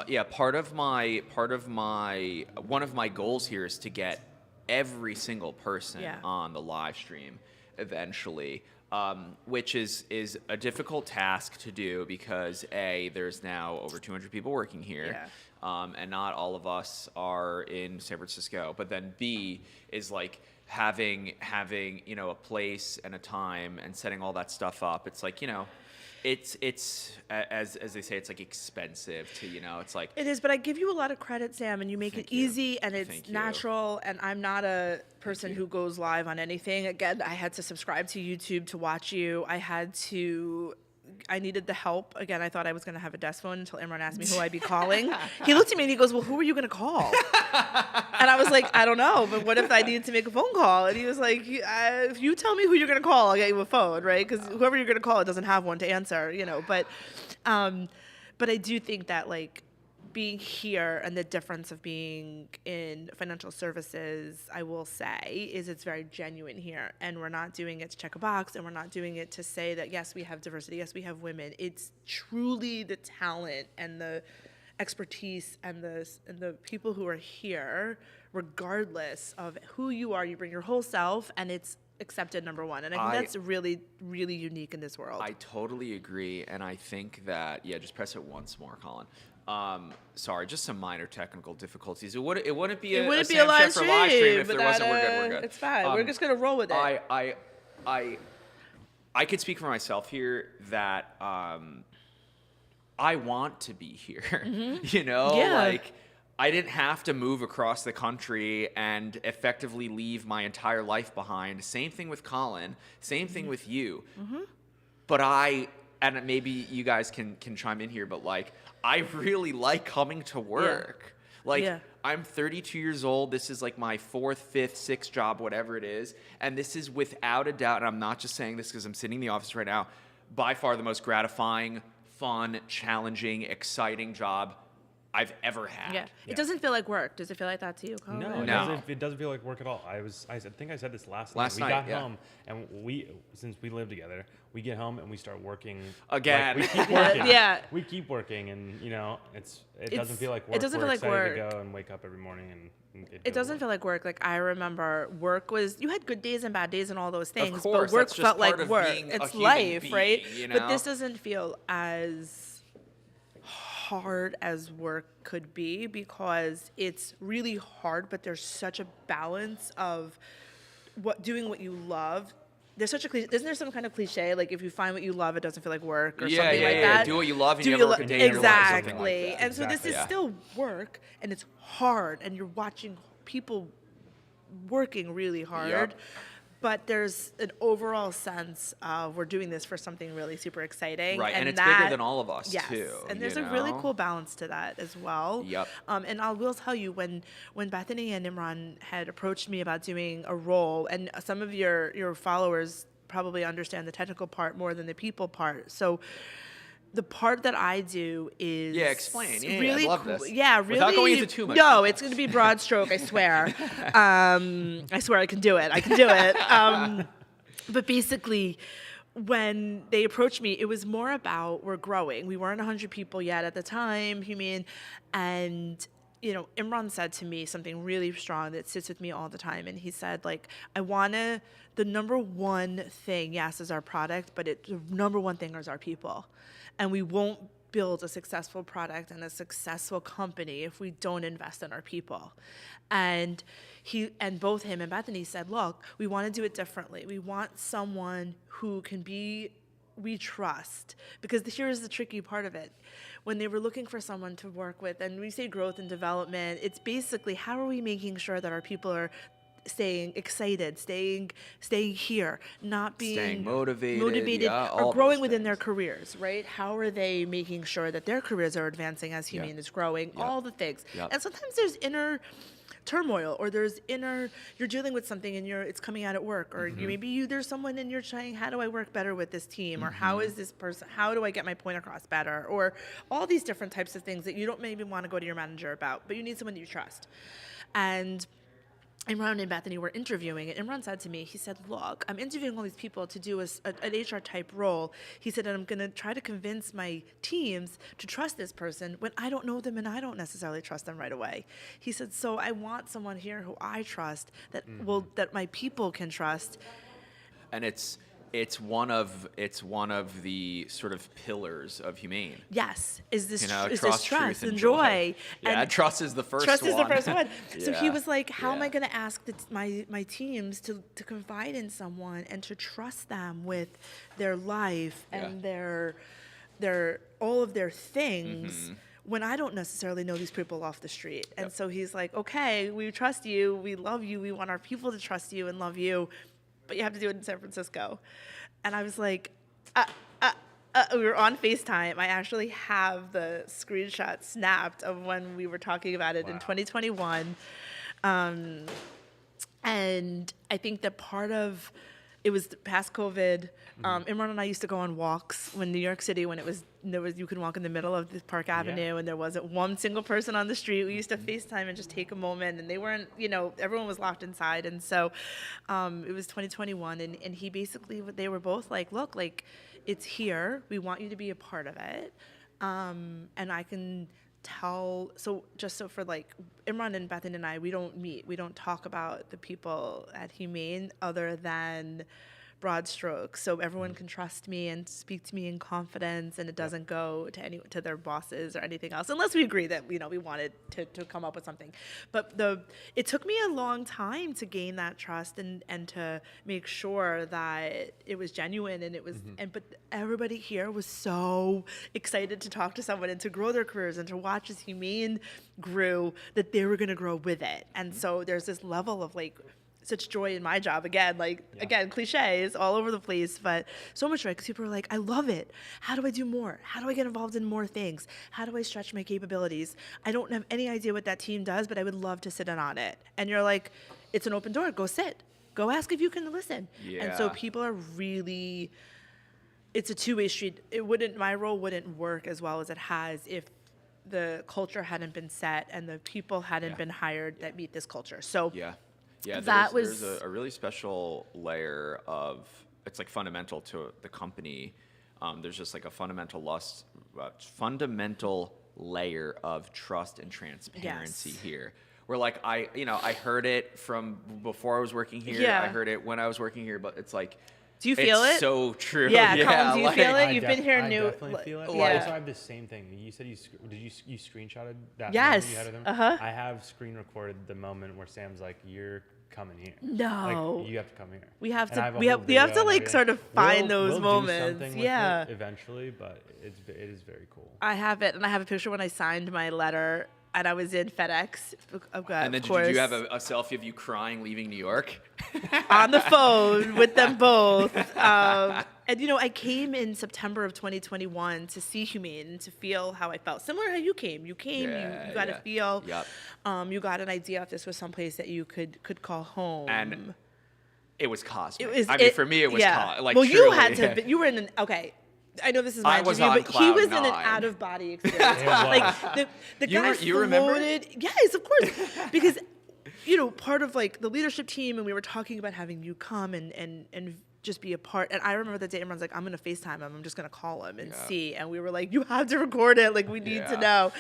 Yeah, one of my goals here is to get every single person Yeah. on the live stream eventually, which is a difficult task to do because there's now over 200 people working here. Yeah. And not all of us are in San Francisco. But then B is like having a place and a time and setting all that stuff up. It's like, it's as they say, it's like expensive to, it's like. It is, but I give you a lot of credit, Sam, and you make Thank it you. easy and it's Thank you. natural. And I'm not a person who goes live on anything. Again, I had to subscribe to YouTube to watch you. I needed the help. Again, I thought I was going to have a desk phone until Imran asked me who I'd be calling. He looked at me and he goes, well, who are you going to call? And I was like, I don't know, but what if I needed to make a phone call? And he was like, if you tell me who you're going to call, I'll get you a phone, right? Because whoever you're going to call, it doesn't have one to answer, But I do think that, like, being here and the difference of being in financial services, I will say, is it's very genuine here. And we're not doing it to check a box, and we're not doing it to say that, yes, we have diversity, yes, we have women. It's truly the talent and the expertise and the people who are here, regardless of who you are, you bring your whole self, and it's accepted, number one. And I think that's really, really unique in this world. I totally agree, and I think that just press it once more, Colin. Sorry, just some minor technical difficulties. It wouldn't be a live Sam Sheffer stream live stream if there without wasn't. We're good. It's fine. We're just gonna roll with it. I could speak for myself here that I want to be here. Yeah. Like I didn't have to move across the country and effectively leave my entire life behind. Same thing with Colin. Same thing with you. But and maybe you guys can chime in here, but like I really like coming to work. Like I'm 32 years old. This is like my 4th, 5th, 6th job, whatever it is. And this is without a doubt, and I'm not just saying this because I'm sitting in the office right now, by far the most gratifying, fun, challenging, exciting job I've ever had. Yeah. It doesn't feel like work. Does it feel like that to you, Colin? No, it doesn't feel like work at all. I think I said this last night. We got home, and since we live together, we get home and we start working again. Like, we keep working. We keep working, and it doesn't feel like work. It doesn't We're feel like excited work. to go and wake up every morning and it doesn't feel like work. Like I remember work was, you had good days and bad days and all those things, Of course, but work that's just felt like part of work. being a It's human life, being, right? you But know? this doesn't feel as hard as work could be, because it's really hard, but there's such a balance of doing what you love. There's such a cliche. Isn't there some kind of cliche, like if you find what you love, it doesn't feel like work or something like that? Do what you love and you never work a day in your life, something like Exactly. that. And so this is still work, and it's hard, and you're watching people working really hard. Yep. But there's an overall sense of we're doing this for something really super exciting. Right, and it's that, bigger than all of us, yes, too. And there's you a really know? cool balance to that as well. Yep. And I will tell you, when Bethany and Imran had approached me about doing a role, and some of your followers probably understand the technical part more than the people part. So the part that I do is explain. Yeah, really I love cool. this. Yeah, really. Without going into too much No, detail. it's going to be broad stroke. I swear. I swear I can do it. But basically, when they approached me, it was more about we're growing. We weren't 100 people yet at the time, Humane, and Imran said to me something really strong that sits with me all the time, and he said, like, the number one thing, yes, is our product, but the number one thing is our people. And we won't build a successful product and a successful company if we don't invest in our people. And both him and Bethany said, look, we want to do it differently. We want someone who we trust. Because here's the tricky part of it. When they were looking for someone to work with, and we say growth and development, it's basically how are we making sure that our people are staying excited, staying here, not being motivated, or growing within their careers, right? How are they making sure that their careers are advancing as Humane is growing? All the things. And sometimes there's inner turmoil, or you're dealing with something and it's coming out at work, or there's someone and you're trying, how do I work better with this team, or how is this person, how do I get my point across better, or all these different types of things that you don't maybe want to go to your manager about, but you need someone that you trust. And Imran and Bethany were interviewing, and Imran said to me, he said, look, I'm interviewing all these people to do an HR type role. He said, and I'm going to try to convince my teams to trust this person when I don't know them and I don't necessarily trust them right away. He said, so I want someone here who I trust, that my people can trust. And it's one of the sort of pillars of Humane. Yes, is this trust, truth, and joy. Yeah, and trust is the first one. Trust is the first one. So he was like, how am I going to ask my teams to confide in someone and to trust them with their life and their all of their things when I don't necessarily know these people off the street? And so he's like, okay, we trust you, we love you, we want our people to trust you and love you, but you have to do it in San Francisco. And I was like, we were on FaceTime. I actually have the screenshot snapped of when we were talking about it in 2021. And I think that part of it was past COVID. Imran and I used to go on walks when New York City, when you could walk in the middle of the Park Avenue and there wasn't one single person on the street. We used to FaceTime and just take a moment, and they weren't, everyone was locked inside. And so it was 2021, and they were both like, look, like, it's here. We want you to be a part of it. And I can tell, so for like Imran and Bethany and I, we don't meet. We don't talk about the people at Humane other than broad strokes, so everyone can trust me and speak to me in confidence, and it doesn't go to their bosses or anything else, unless we agree that we wanted to come up with something. But it took me a long time to gain that trust and to make sure that it was genuine, and it was but everybody here was so excited to talk to someone and to grow their careers and to watch as Humane grew, that they were going to grow with it. And so there's this level of like such joy in my job, again, cliches all over the place, but so much joy, because people are like, I love it. How do I do more? How do I get involved in more things? How do I stretch my capabilities? I don't have any idea what that team does, but I would love to sit in on it. And you're like, it's an open door. Go sit. Go ask if you can listen. Yeah. And so people are really, it's a two-way street. My role wouldn't work as well as it has if the culture hadn't been set and the people hadn't been hired that meet this culture. So there's a really special layer of, it's like fundamental to the company. There's just like a fundamental layer of trust and transparency here. Where like I heard it from before I was working here. I heard it when I was working here, but it's like, do you feel it? It's so true. Yeah, Colin, do you feel it? You've been here new. I definitely feel it. Yeah. I also have the same thing. You said you screenshotted that yes. moment you had of them? I have screen recorded the moment where Sam's like, you're coming here. No. Like, you have to come here. We have to like sort of find those moments. Do something with it eventually, but it is very cool. I have it, and I have a picture when I signed my letter. And I was in FedEx. And then did you have a selfie of you crying leaving New York? On the phone with them both. And, I came in September of 2021 to see Humane and to feel how I felt. Similar to how you came. You came, you got to feel. Yep. You got an idea if this was someplace that you could call home. And it was cosmic. For me, it was well, truly, you had to, you were in okay. I know this is my interview, but he was in an out-of-body experience. Like the guy floated. Yes, of course, because part of like the leadership team, and we were talking about having you come and just be a part. And I remember the day Imran's like, I'm going to FaceTime him. I'm just going to call him and see. And we were like, you have to record it. Like, we need to know.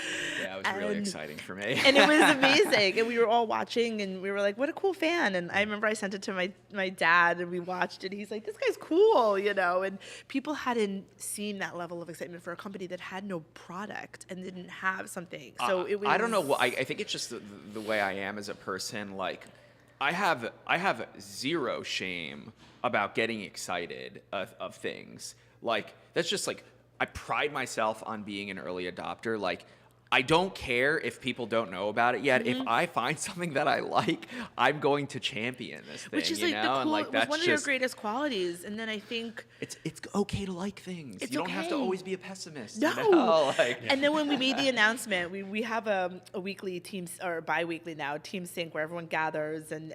Yeah, it was really exciting for me. And it was amazing. And we were all watching and we were like, what a cool fan. And I remember I sent it to my dad and we watched it. He's like, this guy's cool, you know. And people hadn't seen that level of excitement for a company that had no product and didn't have something. So it was. I don't know. Well, I think it's just the way I am as a person. Like, I have zero shame about getting excited of things. Like, that's just like, I pride myself on being an early adopter. Like, I don't care if people don't know about it yet. If I find something that I like, I'm going to champion this thing. Which is you like know? the cool, and like it was that's one of your greatest qualities. And then I think it's okay to like things. It's you don't have to okay. always be a pessimist. No. You know? Like, And then when we made the announcement, we have a weekly team, or bi-weekly now, team sync where everyone gathers and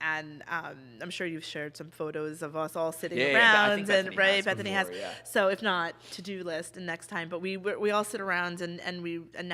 I'm sure you've shared some photos of us all sitting around and Bethany has. So if not, to-do list and next time. But we all sit around and we announce,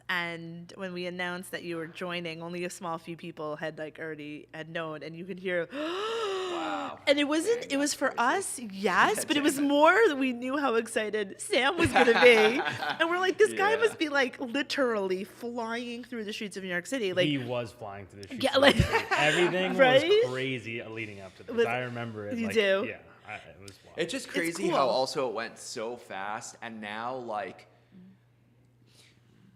and when we announced that you were joining, only a small few people had already known, and you could hear wow. And it wasn't. Dang, it was for crazy. us, yes, but it was more that we knew how excited Sam was going to be, and we're like, this guy must be like literally flying through the streets of New York City. Like he was flying through the streets. Yeah, of like New York City. Everything right? was crazy leading up to this. I remember it. You like, do? Yeah, it was wild. It's just crazy cool. how also it went so fast, and now like.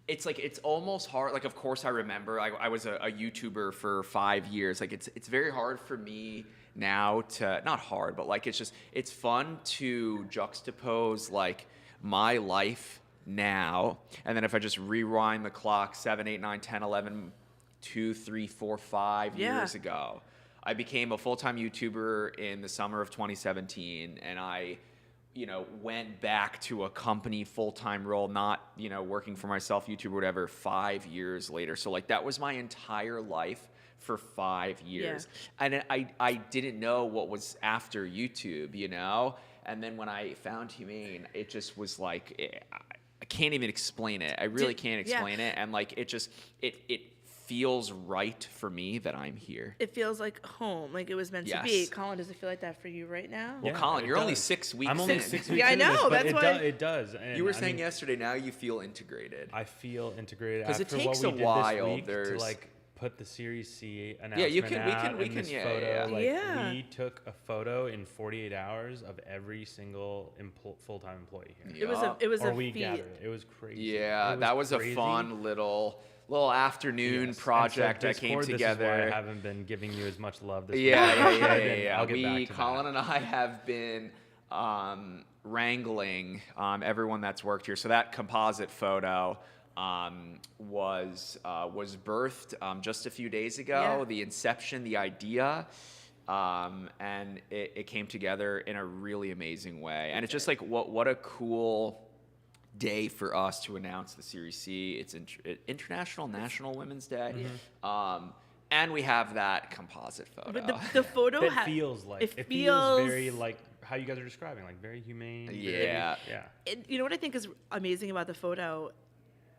It's like, it's almost hard. Like, of course, I remember I was a YouTuber for 5 years. Like, it's very hard for me now to, not hard, but like, it's fun to juxtapose like my life now. And then if I just rewind the clock 7, 8, 9, 10, 11, 2, 3, 4, 5 years ago, I became a full-time YouTuber in the summer of 2017. And I, went back to a company full-time role, not, working for myself, YouTube, whatever, 5 years later. So like that was my entire life for 5 years. And I didn't know what was after YouTube, And then when I found Humane, it just was like, I can't even explain it. I really can't explain it. And like, it feels right for me that I'm here. it feels like home, like it was meant to be. Colin, does it feel like that for you right now? Well, Colin, you're only 6 weeks in. I'm only 6 weeks Yeah, I into know, this, but that's why- it does. And You were saying yesterday, now you feel integrated. I feel integrated 'Cause it after takes what we a while, did this week to there's- like put the Series C announcement we out and can, this yeah, photo. yeah. Like Yeah. we took a photo in 48 hours of every single full-time employee here. It was Or a we feat. gathered. It was crazy. Yeah, It that was crazy. a fun little afternoon Yes. project And that so came Discord, together. This is why I haven't been giving you as much love this week. Yeah. I'll get back to Colin that. and I have been wrangling everyone that's worked here. So that composite photo was birthed just a few days ago. Yeah. The inception, the idea, and it came together in a really amazing way. And it's just like what a cool day for us to announce the Series C. It's International National Women's Day. And we have that composite photo. But the photo It feels like it feels very like how you guys are describing, like very humane. Yeah. You know what I think is amazing about the photo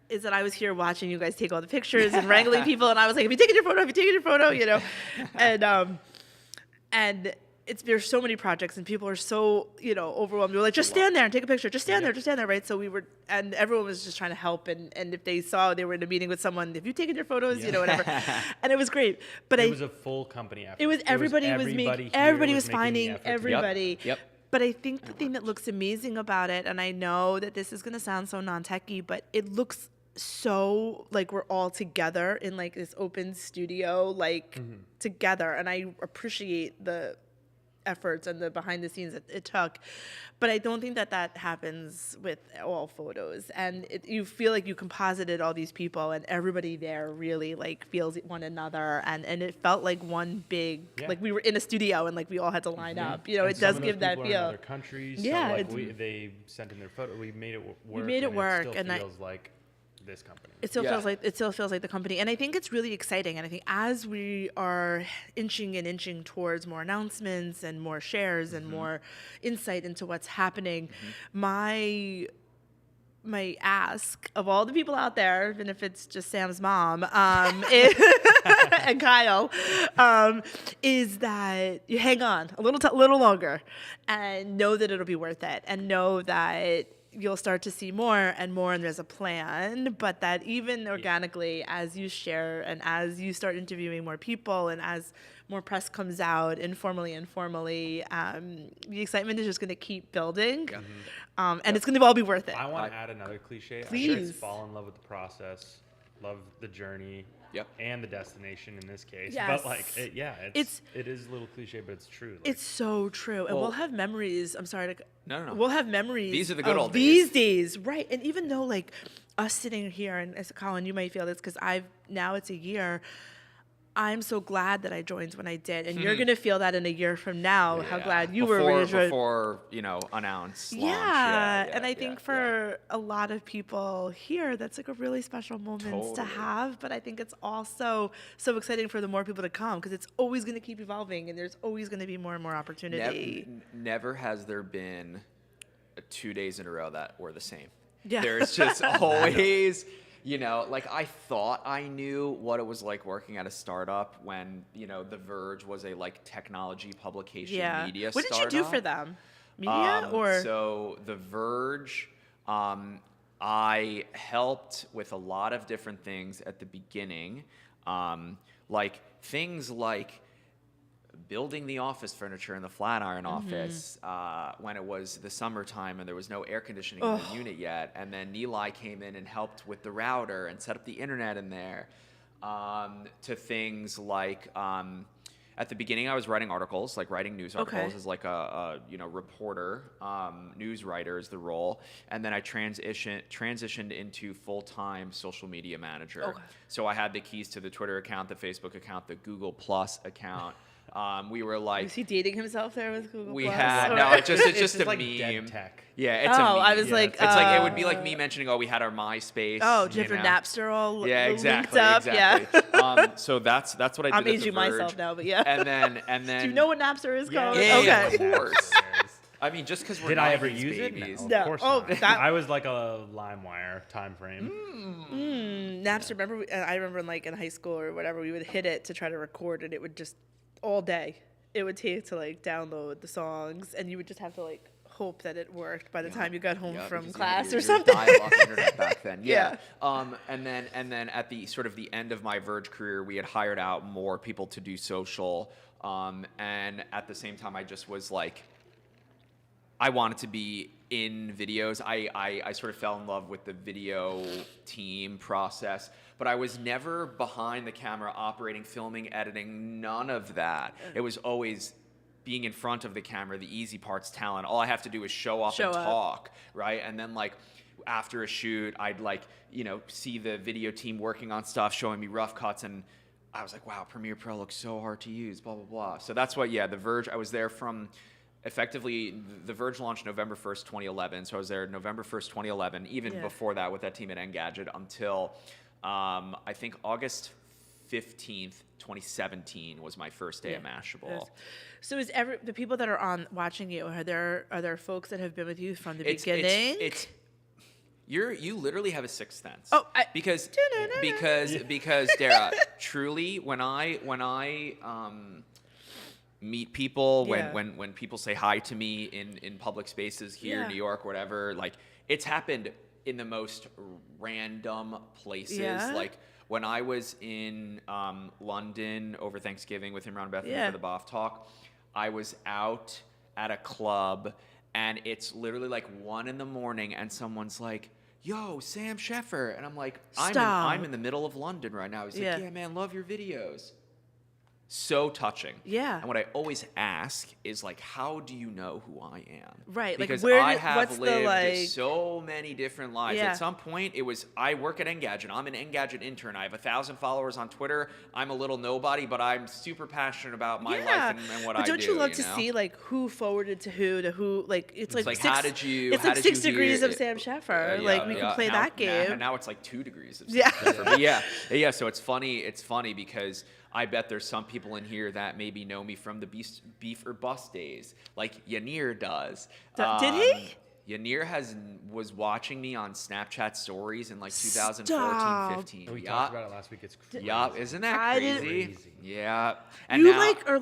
is that I was here watching you guys take all the pictures and wrangling people, and I was like, "Have you taken your photo? Have you taken your photo?" And there's so many projects, and people are so overwhelmed. They're like, "Just stand there and take a picture. Just stand there. Just stand there." Right? So and everyone was just trying to help, and if they saw they were in a meeting with someone, have you taken your photos? Whatever. And it was great. But it was a full company effort. It was everybody was finding everybody. Yep. But I think the thing that looks amazing about it, and I know that this is going to sound so non-techy, but it looks so like we're all together in like this open studio, together. And I appreciate the efforts and the behind the scenes it took. But I don't think that happens with all photos. And you feel like you composited all these people and everybody there really like feels one another. And it felt like one big, like we were in a studio and like we all had to line up. And it does give that feel. feel. In other countries, Yeah, so like they sent in their photo. We made it work. We made it work, It and still feels like this company. It still feels like the company, and I think it's really exciting. And I think as we are inching towards more announcements and more shares and more insight into what's happening, my my ask of all the people out there, even if it's just Sam's mom, and Kyle, is that you hang on a little longer, and know that it'll be worth it, and know that you'll start to see more and more, and there's a plan, but that even organically, as you share and as you start interviewing more people and as more press comes out, informally and formally, the excitement is just going to keep building, and it's going to all be worth it. I want to add another cliche. Please. Fall in love with the process, love the journey, Yep. and the destination in this case. Yes. But like, it is a little cliche, but it's true. Like, It's so true, and we'll have memories. I'm sorry to. No. We'll have memories. These are the good of old these days, right? And even though like us sitting here, and as Colin, you might feel this because now it's a year. I'm so glad that I joined when I did, and you're gonna feel that in a year from now. How glad you were when you joined. Before announced. Launch. Yeah, and I think for a lot of people here, that's like a really special moment to have. But I think it's also so exciting for the more people to come because it's always going to keep evolving, and there's always going to be more and more opportunity. Never has there been 2 days in a row that were the same. Yeah. There's just always. Like I thought I knew what it was like working at a startup when, The Verge was a like technology publication media What startup. did you do for them? Media or? So The Verge, I helped with a lot of different things at the beginning, like things like building the office furniture in the Flatiron office when it was the summertime and there was no air conditioning in the unit yet. And then Nilay came in and helped with the router and set up the internet in there, to things like at the beginning I was writing articles, like writing news articles as like a reporter, news writer is the role. And then I transitioned into full-time social media manager. So I had the keys to the Twitter account, the Facebook account, the Google Plus account. We were like, was he dating himself there with Google? We Plus, had or? no. It's just a like meme. dead tech. Yeah, it's a meme. I was like, it's like it would be like me mentioning, we had our MySpace. Different Napster all exactly, linked up. exactly. Yeah. So that's what I did. I'm at aging The Verge. myself now, but yeah. And then. Do you know what Napster is called? Yeah, Okay. of course. I mean, just because we're Did I ever 90s use babies. it? No. Of course Oh, not. that- I was like a LimeWire time frame. Napster. I remember like in high school or whatever, we would hit it to try to record, and it would just all day. It would take to like download the songs, and you would just have to like hope that it worked by the time you got home from class or something. Dial-up internet back then. Yeah. And then at the sort of the end of my Verge career, we had hired out more people to do social. And at the same time, I just was like, I wanted to be in videos. I sort of fell in love with the video team process, but I was never behind the camera, operating, filming, editing, none of that. It was always being in front of the camera, the easy part's talent. All I have to do is show up and talk, right? And then like after a shoot, I'd like, see the video team working on stuff, showing me rough cuts, and I was like, wow, Premiere Pro looks so hard to use, blah, blah, blah. So that's why, The Verge, I was there from effectively, The Verge launched November 1st, 2011. So I was there November 1st, 2011, even before that with that team at Engadget until I think August 15th, 2017 was my first day at Mashable. Yes. So is the people that are watching you, are there folks that have been with you from the beginning? You literally have a sixth sense. Because Dara, truly, when I meet people, when people say hi to me in public spaces here in New York, whatever, like it's happened in the most random places. Like when I was in London over Thanksgiving with Imran Bethany for the BOF talk, I was out at a club and it's literally like 1 a.m. and someone's like, yo, Sam Sheffer. And I'm like, I'm in the middle of London right now. He's like, yeah, man, love your videos. So touching. Yeah. And what I always ask is like, how do you know who I am? Right. Because like, I have lived so many different lives. Yeah. At some point, it was, I work at Engadget. I'm an Engadget intern. I have 1,000 followers on Twitter. I'm a little nobody, but I'm super passionate about my life and what I do. But don't you love to see like who forwarded to who, like it's like how did you? It's like 6 degrees of Sam Sheffer. Like we can play that game. Now it's like 2 degrees of Sam Sheffer. But yeah. So it's funny. It's funny because I bet there's some people in here that maybe know me from the Beef or Bust days, like Yanir does. Did he? Yanir was watching me on Snapchat stories in like 2014, Stop. 15. We talked about it last week. It's crazy. Yup, isn't that crazy? Crazy. Yeah. And You now, are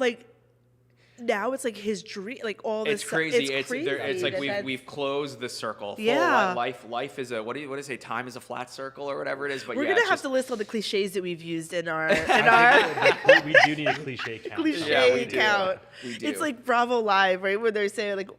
now it's like his dream, like all this. it's crazy. It's crazy. It's like that we've closed the circle. Yeah. Life is a what do they say? Time is a flat circle or whatever it is. But we're yeah, gonna have to list all the cliches that we've used in our We do need a cliche count. cliche Yeah, we do. count. We do. It's like Bravo Live, right? Where they're saying like,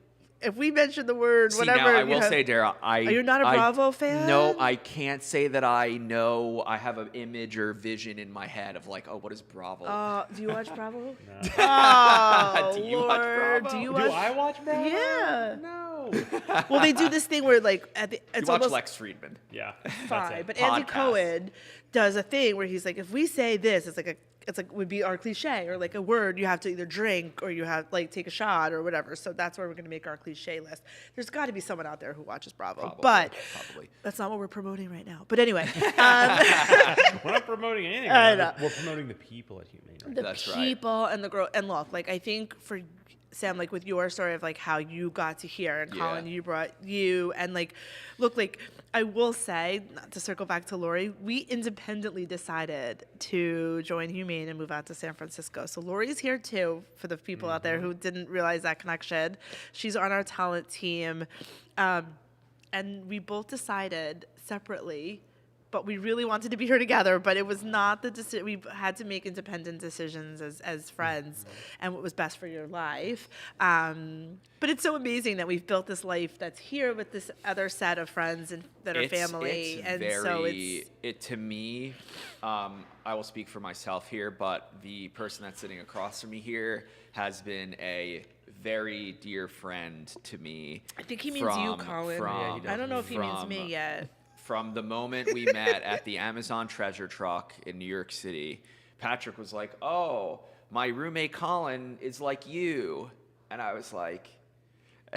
if we mention the word See, whatever. now I will say, Dara, Are you not a Bravo fan? No, I can't say that I know. I have an image or vision in my head of like, oh, what is Bravo? Do you watch Bravo? No. Oh, Do you watch Lord. Bravo? Do you Do watch? I watch Bravo? Yeah. No. Well, they do this thing where like You it's watch almost Lex Friedman. Yeah. fine, That's it. but Andy Podcast. Cohen does a thing where he's like, if we say this, it's like would be our cliche or like a word you have to either drink or you have like take a shot or whatever. So that's where we're gonna make our cliche list. There's got to be someone out there who watches Bravo, but that's not what we're promoting right now. But anyway, We're not promoting anything. I know. We're promoting the people at Humane. Right? the That's right. people and the growth. And look, like I think for Sam, like with your story of like how you got to here, and Colin, Yeah. you brought you, and like, look, like I will say, not to circle back to Lori, we independently decided to join Humane and move out to San Francisco. So Lori's here too, for the people out there who didn't realize that connection. She's on our talent team, and we both decided separately. But we really wanted to be here together, but it was not the decision. We had to make independent decisions as friends and what was best for your life. But it's so amazing that we've built this life that's here with this other set of friends and that are family. To me, I will speak for myself here, but the person that's sitting across from me here has been a very dear friend to me. I think he means you, Colin. I don't know if he means me yet. From the moment we met at the Amazon treasure truck in New York City, Patrick was like, oh, my roommate Colin is like you. And I was like,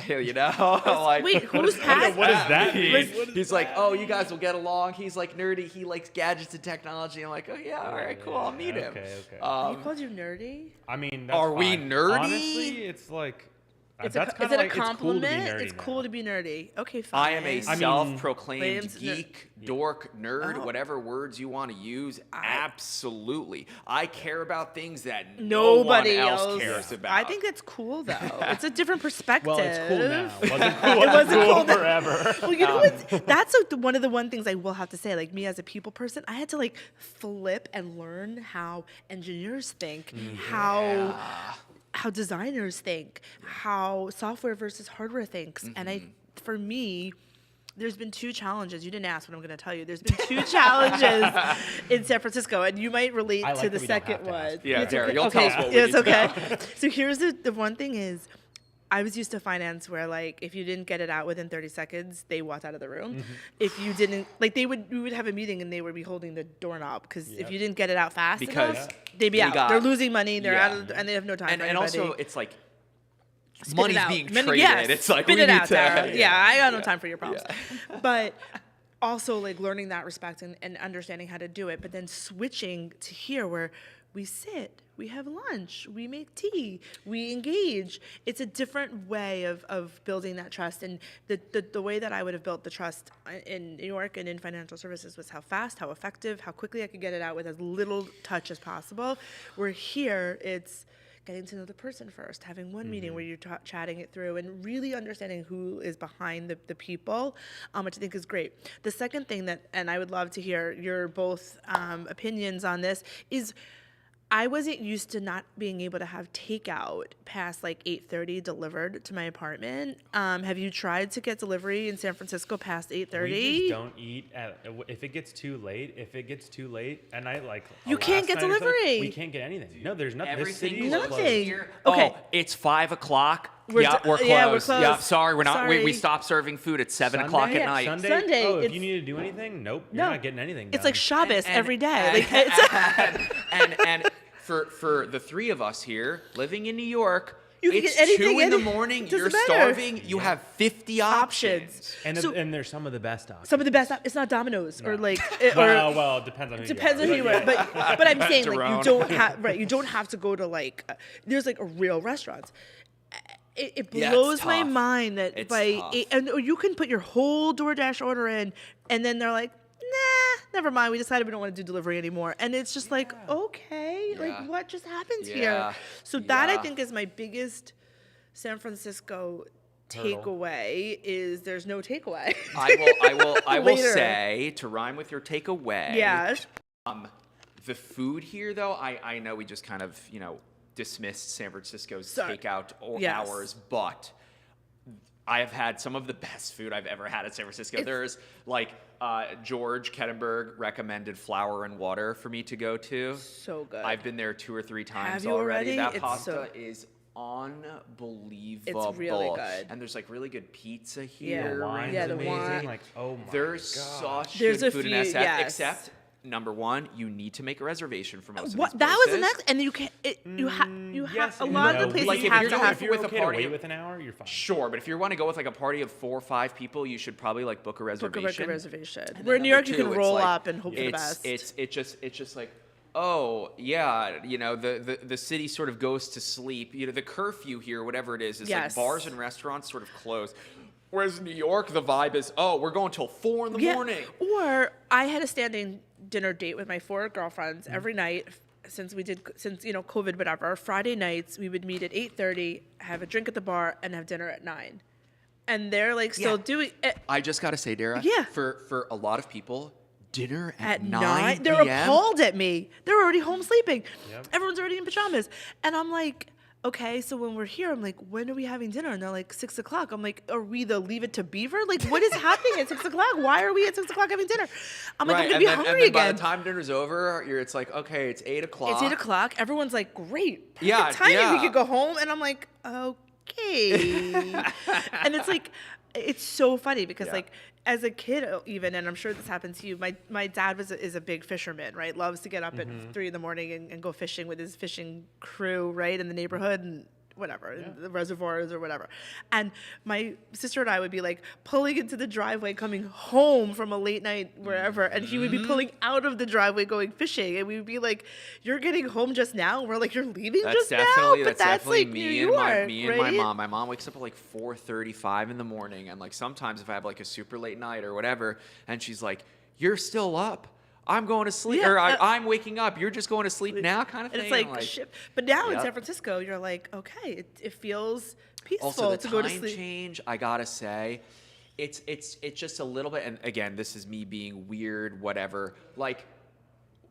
you know, like, Wait, who's Pat? What does that mean? He's like, oh, you guys will get along. He's like nerdy. He likes gadgets and technology. I'm like, oh, yeah, all right, cool. I'll meet him. Okay. He called you nerdy? I mean, that's Are we fine. nerdy? Honestly, it's like Is that's it kind of a like compliment? It's It's cool to cool to be nerdy. be nerdy. Okay, fine. I am a self-proclaimed Lamb's geek, dork, nerd, Oh. whatever words you want to use. Absolutely. I care about things that Nobody no one else cares about. I think that's cool though. It's a different perspective. Well, it's cool now. It wasn't cool. It wasn't cool then. forever. Well, you know what? That's one of the one things I will have to say. Like me as a people person, I had to like flip and learn how engineers think, how designers think, how software versus hardware thinks, and for me. There's been two challenges. You didn't ask what I'm going to tell you. There's been two challenges in San Francisco, and you might relate I like to the that we don't second have to one. ask. Yeah, It's Dara, okay. you'll tell us what we It's need to okay. So here's the one thing is, I was used to finance where like if you didn't get it out within 30 seconds, they walked out of the room. If you didn't, like we would have a meeting and they would be holding the doorknob because if you didn't get it out fast enough, they'd be out. They're losing money. They're out of, and they have no time for and anybody. also, it's like Spit money's it out. being Money- traded. yes, It's like spit we it need out, to. Dara. Yeah, I got no time for your problems. But also like learning that respect and understanding how to do it, but then switching to here where we sit, we have lunch, we make tea, we engage. It's a different way of building that trust. And the way that I would have built the trust in New York and in financial services was how fast, how effective, how quickly I could get it out with as little touch as possible. Where here, it's getting to know the person first, having one meeting where you're chatting it through and really understanding who is behind the people, which I think is great. The second thing that, and I would love to hear your both opinions on this, is I wasn't used to not being able to have takeout past like 8:30 delivered to my apartment. Have you tried to get delivery in San Francisco past 8:30? We just don't eat if it gets too late. If it gets too late at night, like You can't get last night or something, delivery. We can't get anything. No, there's nothing. This Everything city is closes closed. Nothing. here. Okay. Oh, it's 5 o'clock. We're yeah, d- we're closed. yeah, we're closed. Yeah, sorry, we're not. We Sorry. stopped serving food at 7 Sunday? o'clock at Yeah, night. Sunday, Oh, if it's- you need to do anything, nope, No. you're not getting anything done. It's like Shabbos every day. Like, And for the three of us here living in New York, You can it's get anything 2 in the any- morning. doesn't You're matter. starving. You have 50 options. and there's some of the best options. some of the best. It's not Domino's or like. Well, it depends on who Depends you on are. who you are, but I'm saying like you Jerome. don't have right. You don't have to go to like there's like a real restaurants. it Yeah, it's blows my tough. mind that It's by tough. and you can put your whole DoorDash order in, and then they're like, nah, never mind. We decided we don't want to do delivery anymore. And it's just like, okay, Yeah. like what just happened here? Yeah. So that I Yeah. think is my biggest San Francisco Hurdle. takeaway is there's no takeaway. I will Later. say, to rhyme with your takeaway. Yeah. The food here, though, I know we just kind of, dismissed San Francisco's Sorry. takeout Yes. hours, but I have had some of the best food I've ever had at San Francisco. There's like George Kettenberg recommended Flour and Water for me to go to. So good. I've been there 2 or 3 times Have you already? That It's pasta so- is unbelievable. It's really good. And there's like really good pizza Yeah. here. The wine's Yeah, the amazing. wine. Like, oh my There's God. such There's good a food in few- SF, yes. except number one, you need to make a reservation for most of What these that was the places. next, and you can you have Yes, a and lot no, of the places like, if you have you're to going have. If you're with a okay to party- wait with an hour, you're fine. Sure, but if you want to go with like a party of 4 or 5 people, you should probably like book a reservation. Book a reservation. And Where then in New York, number you can two, it's roll like- up and hope for the it's- best. It's just like, oh yeah, the city sort of goes to sleep. The curfew here, whatever it is Yes. like bars and restaurants sort of close. Whereas in New York, the vibe is, oh, we're going till 4 in the morning. Or I had a standing dinner date with my 4 girlfriends Mm-hmm. every night since COVID, whatever. Friday nights we would meet at 8:30, have a drink at the bar, and have dinner at 9. And they're like still Yeah. doing it I just gotta say, Dara, Yeah. for a lot of people, dinner at 9 They're p.m. appalled at me. They're already home sleeping. Yep. Everyone's already in pajamas, and I'm like, okay, so when we're here, I'm like, when are we having dinner? And they're like, 6 o'clock. I'm like, are we the Leave It to Beaver? Like, what is happening at 6 o'clock? Why are we at 6 o'clock having dinner? I'm like, I'm gonna be hungry and then again. by the time dinner's over, it's like, okay, it's 8 o'clock. It's 8 o'clock. Everyone's like, great, perfect Yeah, timing. yeah. We could go home. And I'm like, okay. And it's like, it's so funny because Yeah. like as a kid even, and I'm sure this happened to you, my dad is a big fisherman, right? Loves to get up at 3 in the morning and go fishing with his fishing crew, right, in the neighborhood and whatever, in the reservoirs or whatever. And my sister and I would be like pulling into the driveway coming home from a late night wherever, and he would be pulling out of the driveway going fishing, and we would be like, you're getting home just now? And we're like, you're leaving That's just now? But that's definitely like me New and York, me and my right? mom. My mom wakes up at like 4:35 in the morning, and like sometimes if I have like a super late night or whatever, and she's like, "You're still up? I'm going to sleep, Yeah, or I'm waking up. You're just going to sleep now," kind of And thing. it's like, shit. But now in Yep. San Francisco, you're like, okay, it feels peaceful Also, the to go to time sleep. change, I gotta say, it's just a little bit. And again, this is me being weird, whatever. Like,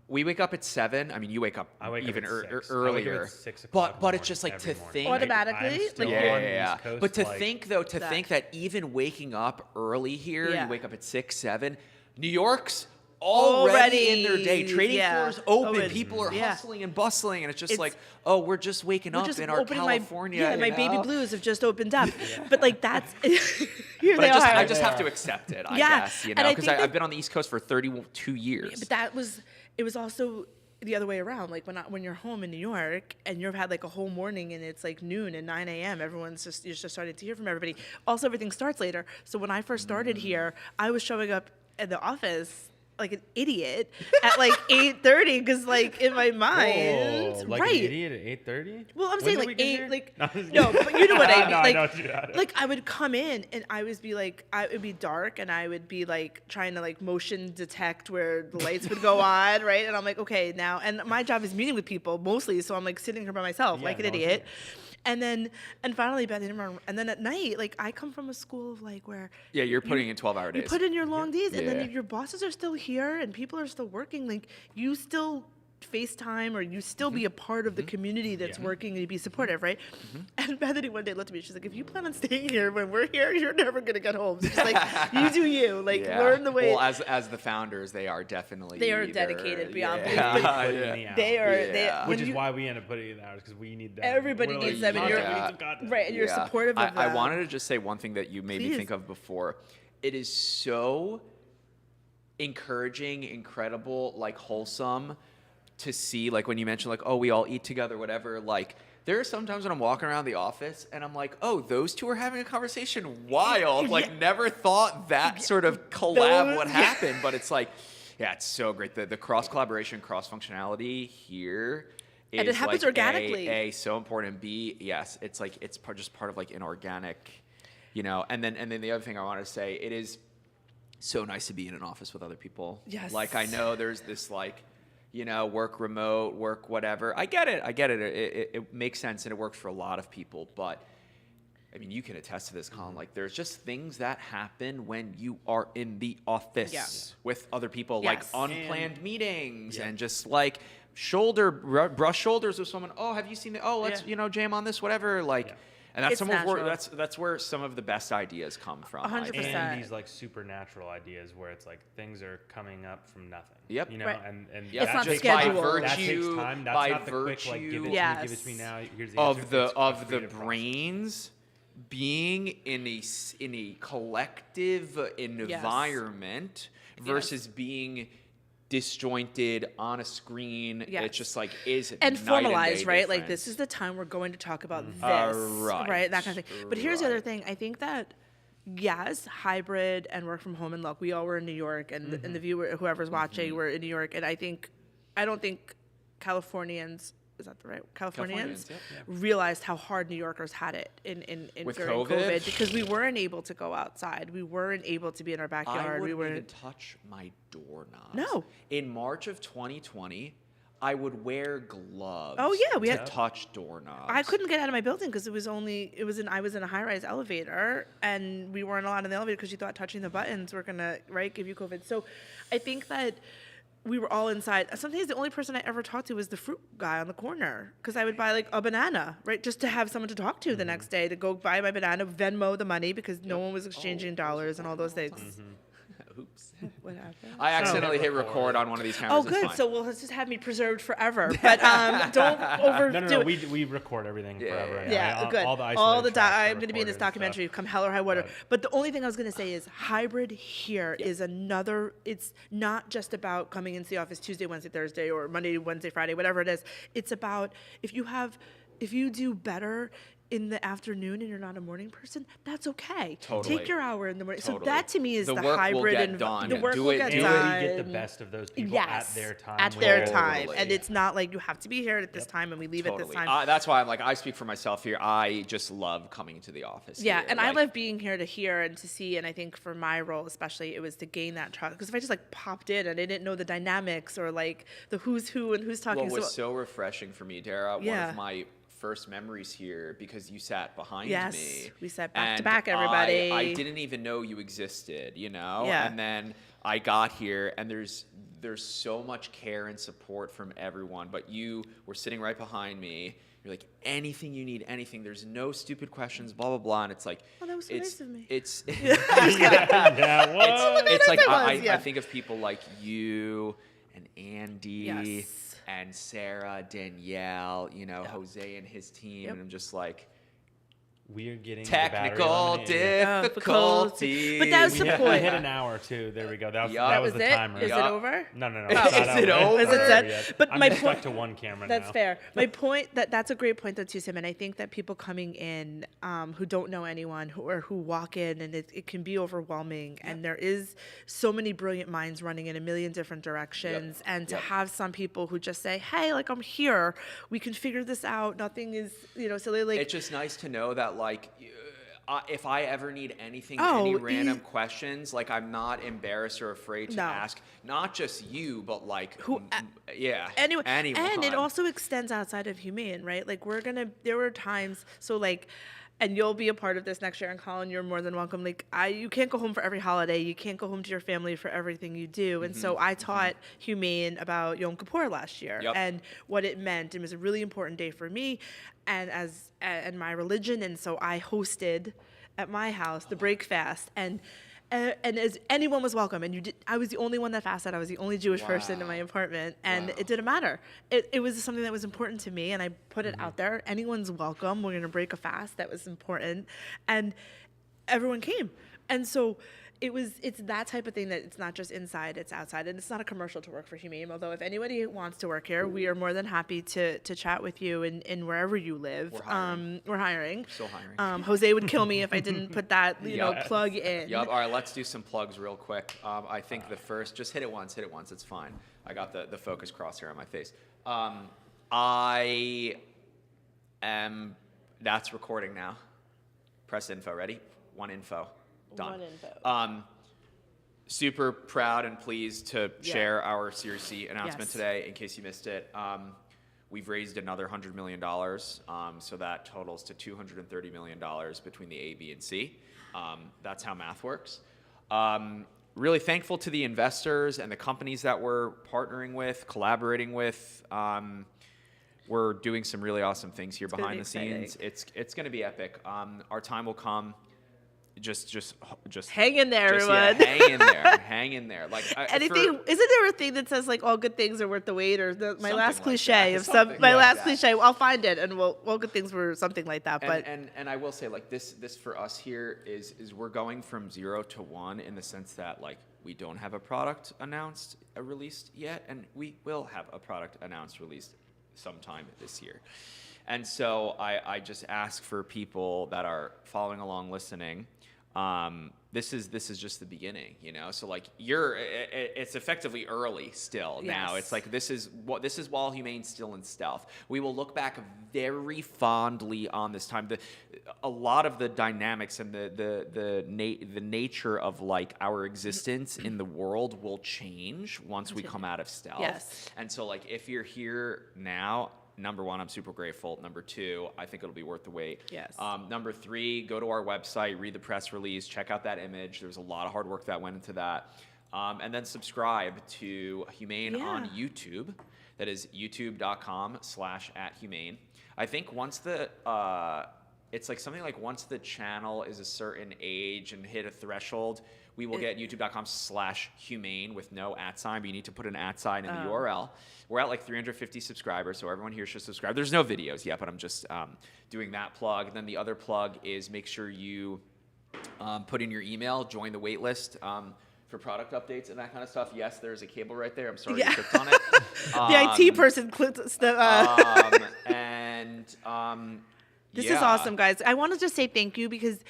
we wake up at 7. I mean, you wake up I wake even up at 6. I wake up earlier. at 6 o'clock But in it's the just like morning, to every think. morning. Automatically? I'm still Like- Yeah, on the yeah, East yeah. Coast, But to like- think though, to Zach. think that even waking up early here, Yeah. you wake up at 6, 7. New York's already in their day. Already, Trading yeah. floors open. Open. People are Yeah. hustling and bustling, and it's just It's- like, oh, we're just waking We're up just in our opening California. my you baby know? blues have just opened up. But like that's here But they are. I just have to accept it, I Yeah, guess, and I because think I've that- been on the East Coast for 32 years. But it was also the other way around. Like when you're home in New York and you've had like a whole morning and it's like noon and 9 a.m. You're just starting to hear from everybody. Also, everything starts later. So when I first started here, I was showing up at the office like an idiot at like 8:30 because like in my mind, Whoa, like right? an idiot at 8:30? Well, I'm When saying did like we get 8, here? like No, I'm just no, kidding. but you know what I mean. No, I Like, know what you got. like I would come in and I would be like, it would be dark and I would be like trying to like motion detect where the lights would go on, right? And I'm like, okay, now, and my job is meeting with people mostly, so I'm like sitting here by myself Yeah, like an no, it's idiot. okay. And finally, and then at night, like I come from a school of like where Yeah, you're putting in 12-hour days. you put in your long days, and Yeah. then your bosses are still here, and people are still working. Like you still FaceTime, or you still be a part of the community that's Yeah. working and be supportive, right? And Bethany one day looked at me. She's like, "If you plan on staying here when we're here, you're never gonna get home." So she's like, "You do you. Like Yeah. learn the way." Well, as the founders, they are definitely They are dedicated beyond belief, yeah, but Put in yeah. the hours. they are. Yeah. They, Which when Which is you- why we end up putting in the hours, because we need them. Everybody We're needs like, them, and you're- "We need Yeah. some content." right, and you're Yeah. supportive of I them. wanted to just say one thing that you made me Please. think of before. It is so encouraging, incredible, like wholesome to see, like when you mentioned like, oh, we all eat together, whatever, like there are sometimes when I'm walking around the office and I'm like, oh, those two are having a conversation. Wild. Like never thought that sort of collab would happen, but it's like, yeah, it's so great. The cross collaboration, cross functionality here And it happens organically. A, so important. B, yes, it's like it's just part of like an organic, you know. And then the other thing I want to say, it is so nice to be in an office with other people. Yes. Like I know there's this like, you know, work remote, work whatever. I get it. It makes sense and it works for a lot of people. But I mean, you can attest to this, Colin. Like there's just things that happen when you are in the office with other people, like unplanned meetings and just like brush shoulders with someone. Oh, have you seen that? Oh, let's you know, jam on this, whatever. Like. Yeah. And that's that's where some of the best ideas come from. 100%. And these like supernatural ideas where it's like things are coming up from nothing. Yep. You know, and it's not takes scheduled. That takes time. That's not the quick like give it to me now. Here's the answer. Of the brains being in a collective environment versus being disjointed on a screen. It's just like is and formalized, right? Difference. Like this is the time we're going to talk about this, right? That kind of thing. But here's the other thing. I think that yes, hybrid and work from home, and look, we all were in New York, and the viewer, whoever's watching, were in New York, and I don't think Californians. Is that the right? Californians realized how hard New Yorkers had it in during COVID because we weren't able to go outside. We weren't able to be in our backyard. I wouldn't even touch my doorknobs. No. In March of 2020, I would wear gloves. Oh yeah, we had to touch doorknobs. I couldn't get out of my building because I was in a high-rise elevator and we weren't allowed in the elevator because you thought touching the buttons were gonna give you COVID. So, I think that. We were all inside. Sometimes the only person I ever talked to was the fruit guy on the corner because I would buy like a banana, right? Just to have someone to talk to the next day, to go buy my banana, Venmo the money because no one was exchanging dollars and all those things. Oops. What happened? I accidentally hit record on one of these cameras. Oh, good. So we'll just have me preserved forever. But don't overdo it. No. We record everything forever. Yeah, good. All the I'm going to be in this documentary, come hell or high water. Right. But the only thing I was going to say is hybrid here is another. It's not just about coming into the office Tuesday, Wednesday, Thursday, or Monday, Wednesday, Friday, whatever it is. It's about if you do better in the afternoon and you're not a morning person, that's okay. Totally. Take your hour in the morning. Totally. So that to me is the work hybrid. Will get done. The work will get done. Do it, you get the best of those people at their time. At their time. And it's not like you have to be here at this time and we leave at this time. That's why I'm like, I speak for myself here. I just love coming to the office. Yeah, here. and I love being here to hear and to see. And I think for my role especially, it was to gain that trust. Because if I just like popped in and I didn't know the dynamics or like the who's who and who's talking. What was so refreshing for me, Dara, one of my first memories here because you sat behind me. Yes, we sat back to back, everybody. I didn't even know you existed, you know? Yeah. And then I got here and there's so much care and support from everyone, but you were sitting right behind me. You're like, anything you need, anything. There's no stupid questions, blah, blah, blah. And it's like... Oh, that was so nice of me. It's... What? It's like, I think of people like you and Andy... Yes. And Sarah, Danielle, you know, Jose and his team, and I'm just like, we are getting technical difficulties. But that was the point. We hit an hour too. There we go. That was the timer. Is it over? No. Is it over? Is it set? But I'm stuck to one camera now. That's fair. My point that's a great point though too, Sim. And I think that people coming in who don't know anyone who walk in and it can be overwhelming. And there is so many brilliant minds running in a million different directions. And to have some people who just say, hey, like I'm here, we can figure this out. Nothing is, silly. Like it's just nice to know that. Like, if I ever need anything, any random questions, like I'm not embarrassed or afraid to ask, not just you, but like, anyone. And it also extends outside of Humane, right? Like there were times, so like, and you'll be a part of this next year, and Colin, you're more than welcome. Like you can't go home for every holiday. You can't go home to your family for everything you do. And so I taught Humane about Yom Kippur last year and what it meant. It was a really important day for me and my religion. And so I hosted at my house the break fast and as anyone was welcome, and I was the only one that fasted. I was the only Jewish person in my apartment, and it didn't matter. It was something that was important to me, and I put it out there. Anyone's welcome. We're gonna break a fast. That was important, and everyone came. And so it's that type of thing that it's not just inside, it's outside. And it's not a commercial to work for Humane, although if anybody wants to work here, we are more than happy to chat with you in wherever you live. We're hiring. We're hiring. Still hiring. Jose would kill me if I didn't put that plug in. Yep. All right, let's do some plugs real quick. I think the first, just hit it once, it's fine. I got the focus crosshair on my face. That's recording now. Press info. Ready? One info. Done. One info. Super proud and pleased to share our Series C announcement today. In case you missed it, we've raised another $100 million, so that totals to $230 million between the A, B, and C. That's how math works. Really thankful to the investors and the companies that we're partnering with, collaborating with. We're doing some really awesome things here behind the scenes. It's going to be epic. Our time will come. Just hang in there, everyone. Hang in there. Like anything, isn't there a thing that says like all good things are worth the wait, or my last cliche cliche? I'll find it, and all good things were something like that. But and I will say like this for us here is we're going from 0 to 1 in the sense that like we don't have a product released yet, and we will have a product released sometime this year. And so I just ask for people that are following along, listening. This is just the beginning, you know. So like it's effectively early still now. It's like this is while Humane still in stealth. We will look back very fondly on this time. A lot of the dynamics and the nature of like our existence in the world will change once we come out of stealth. Yes. And so like if you're here now, number one, I'm super grateful. Number two, I think it'll be worth the wait. Yes. Number three, go to our website, read the press release, check out that image. There's a lot of hard work that went into that. And then subscribe to Humane on YouTube. That is youtube.com/@Humane. I think once it's like something like once the channel is a certain age and hit a threshold, we will get youtube.com/Humane with no @ but you need to put an @ in the URL. We're at like 350 subscribers, so everyone here should subscribe. There's no videos yet, but I'm just doing that plug. And then the other plug is make sure you put in your email, join the wait list for product updates and that kind of stuff. Yes, there's a cable right there. I'm sorry you clicked on it. The IT person clicked. This is awesome, guys. I want to just say thank you because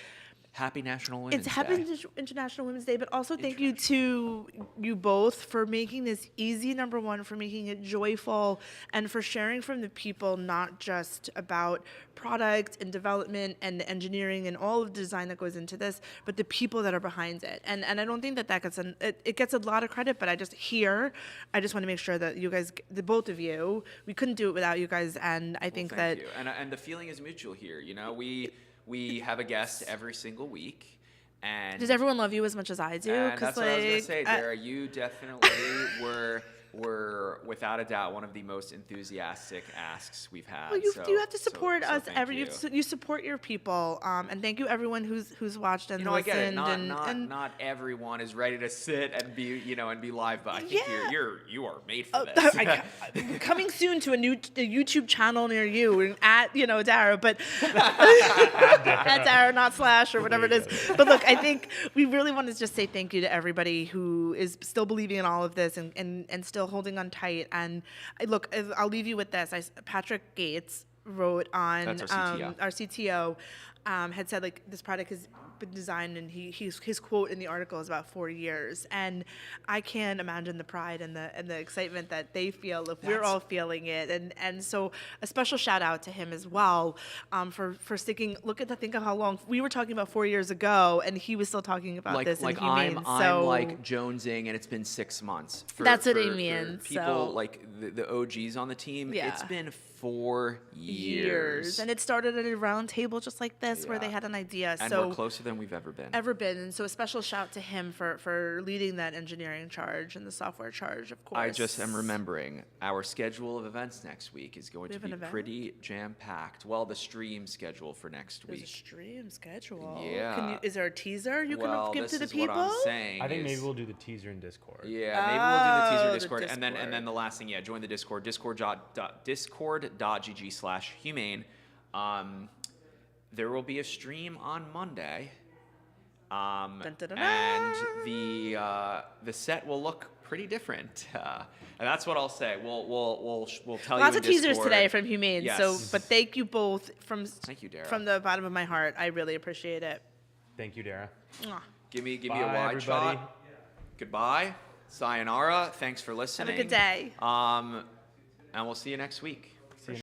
Happy National Women's Day. Happy International Women's Day, but also thank you to you both for making this easy, number one, for making it joyful, and for sharing from the people, not just about product and development and the engineering and all of the design that goes into this, but the people that are behind it. And I don't think that gets it gets a lot of credit, but I just want to make sure that you guys, the both of you, we couldn't do it without you guys, and I think thank you. And the feeling is mutual here. You know, we have a guest every single week. And does everyone love you as much as I do? And that's what I was going to say, Dara. You definitely were without a doubt one of the most enthusiastic asks we've had. Well, you have to support us. You support your people, and thank you everyone who's watched and listened. I get it. Not everyone is ready to sit and be live, but I think you are made for this. Coming soon to a YouTube channel near you at Dara, but at Dara, not / or whatever it is. But look, I think we really want to just say thank you to everybody who is still believing in all of this and still holding on tight. And look, I'll leave you with this. Patrick Gates wrote on our CTO had said like this product has been designed, and his quote in the article is about 4 years, and I can't imagine the pride and the excitement that they feel if we're all feeling it, and so a special shout out to him as well for sticking. Think of how long we were talking about 4 years ago, and he was still talking about this. Like in Humane. I'm like jonesing, and it's been 6 months. That's what I mean. For people like the OGs on the team, it's been 4 years, and it started at a round table just like this, where they had an idea. And we're closer than we've ever been. And so a special shout to him for leading that engineering charge and the software charge, of course. I just am remembering our schedule of events next week is going to be pretty jam-packed. Well, the stream schedule for next week. There's a stream schedule. Yeah. Is there a teaser you can give to the people? What I'm saying I think maybe we'll do the teaser in Discord. Yeah, maybe we'll do the teaser in Discord. And then the last thing, join the Discord. Discord.gg/Humane. There will be a stream on Monday. And the set will look pretty different, and that's what I'll say. We'll tell you. Lots of teasers today from Humane. Yes. But thank you both thank you, Dara. From the bottom of my heart. I really appreciate it. Thank you, Dara. Give me a wide shot. Goodbye. Sayonara. Thanks for listening. Have a good day. And we'll see you next week.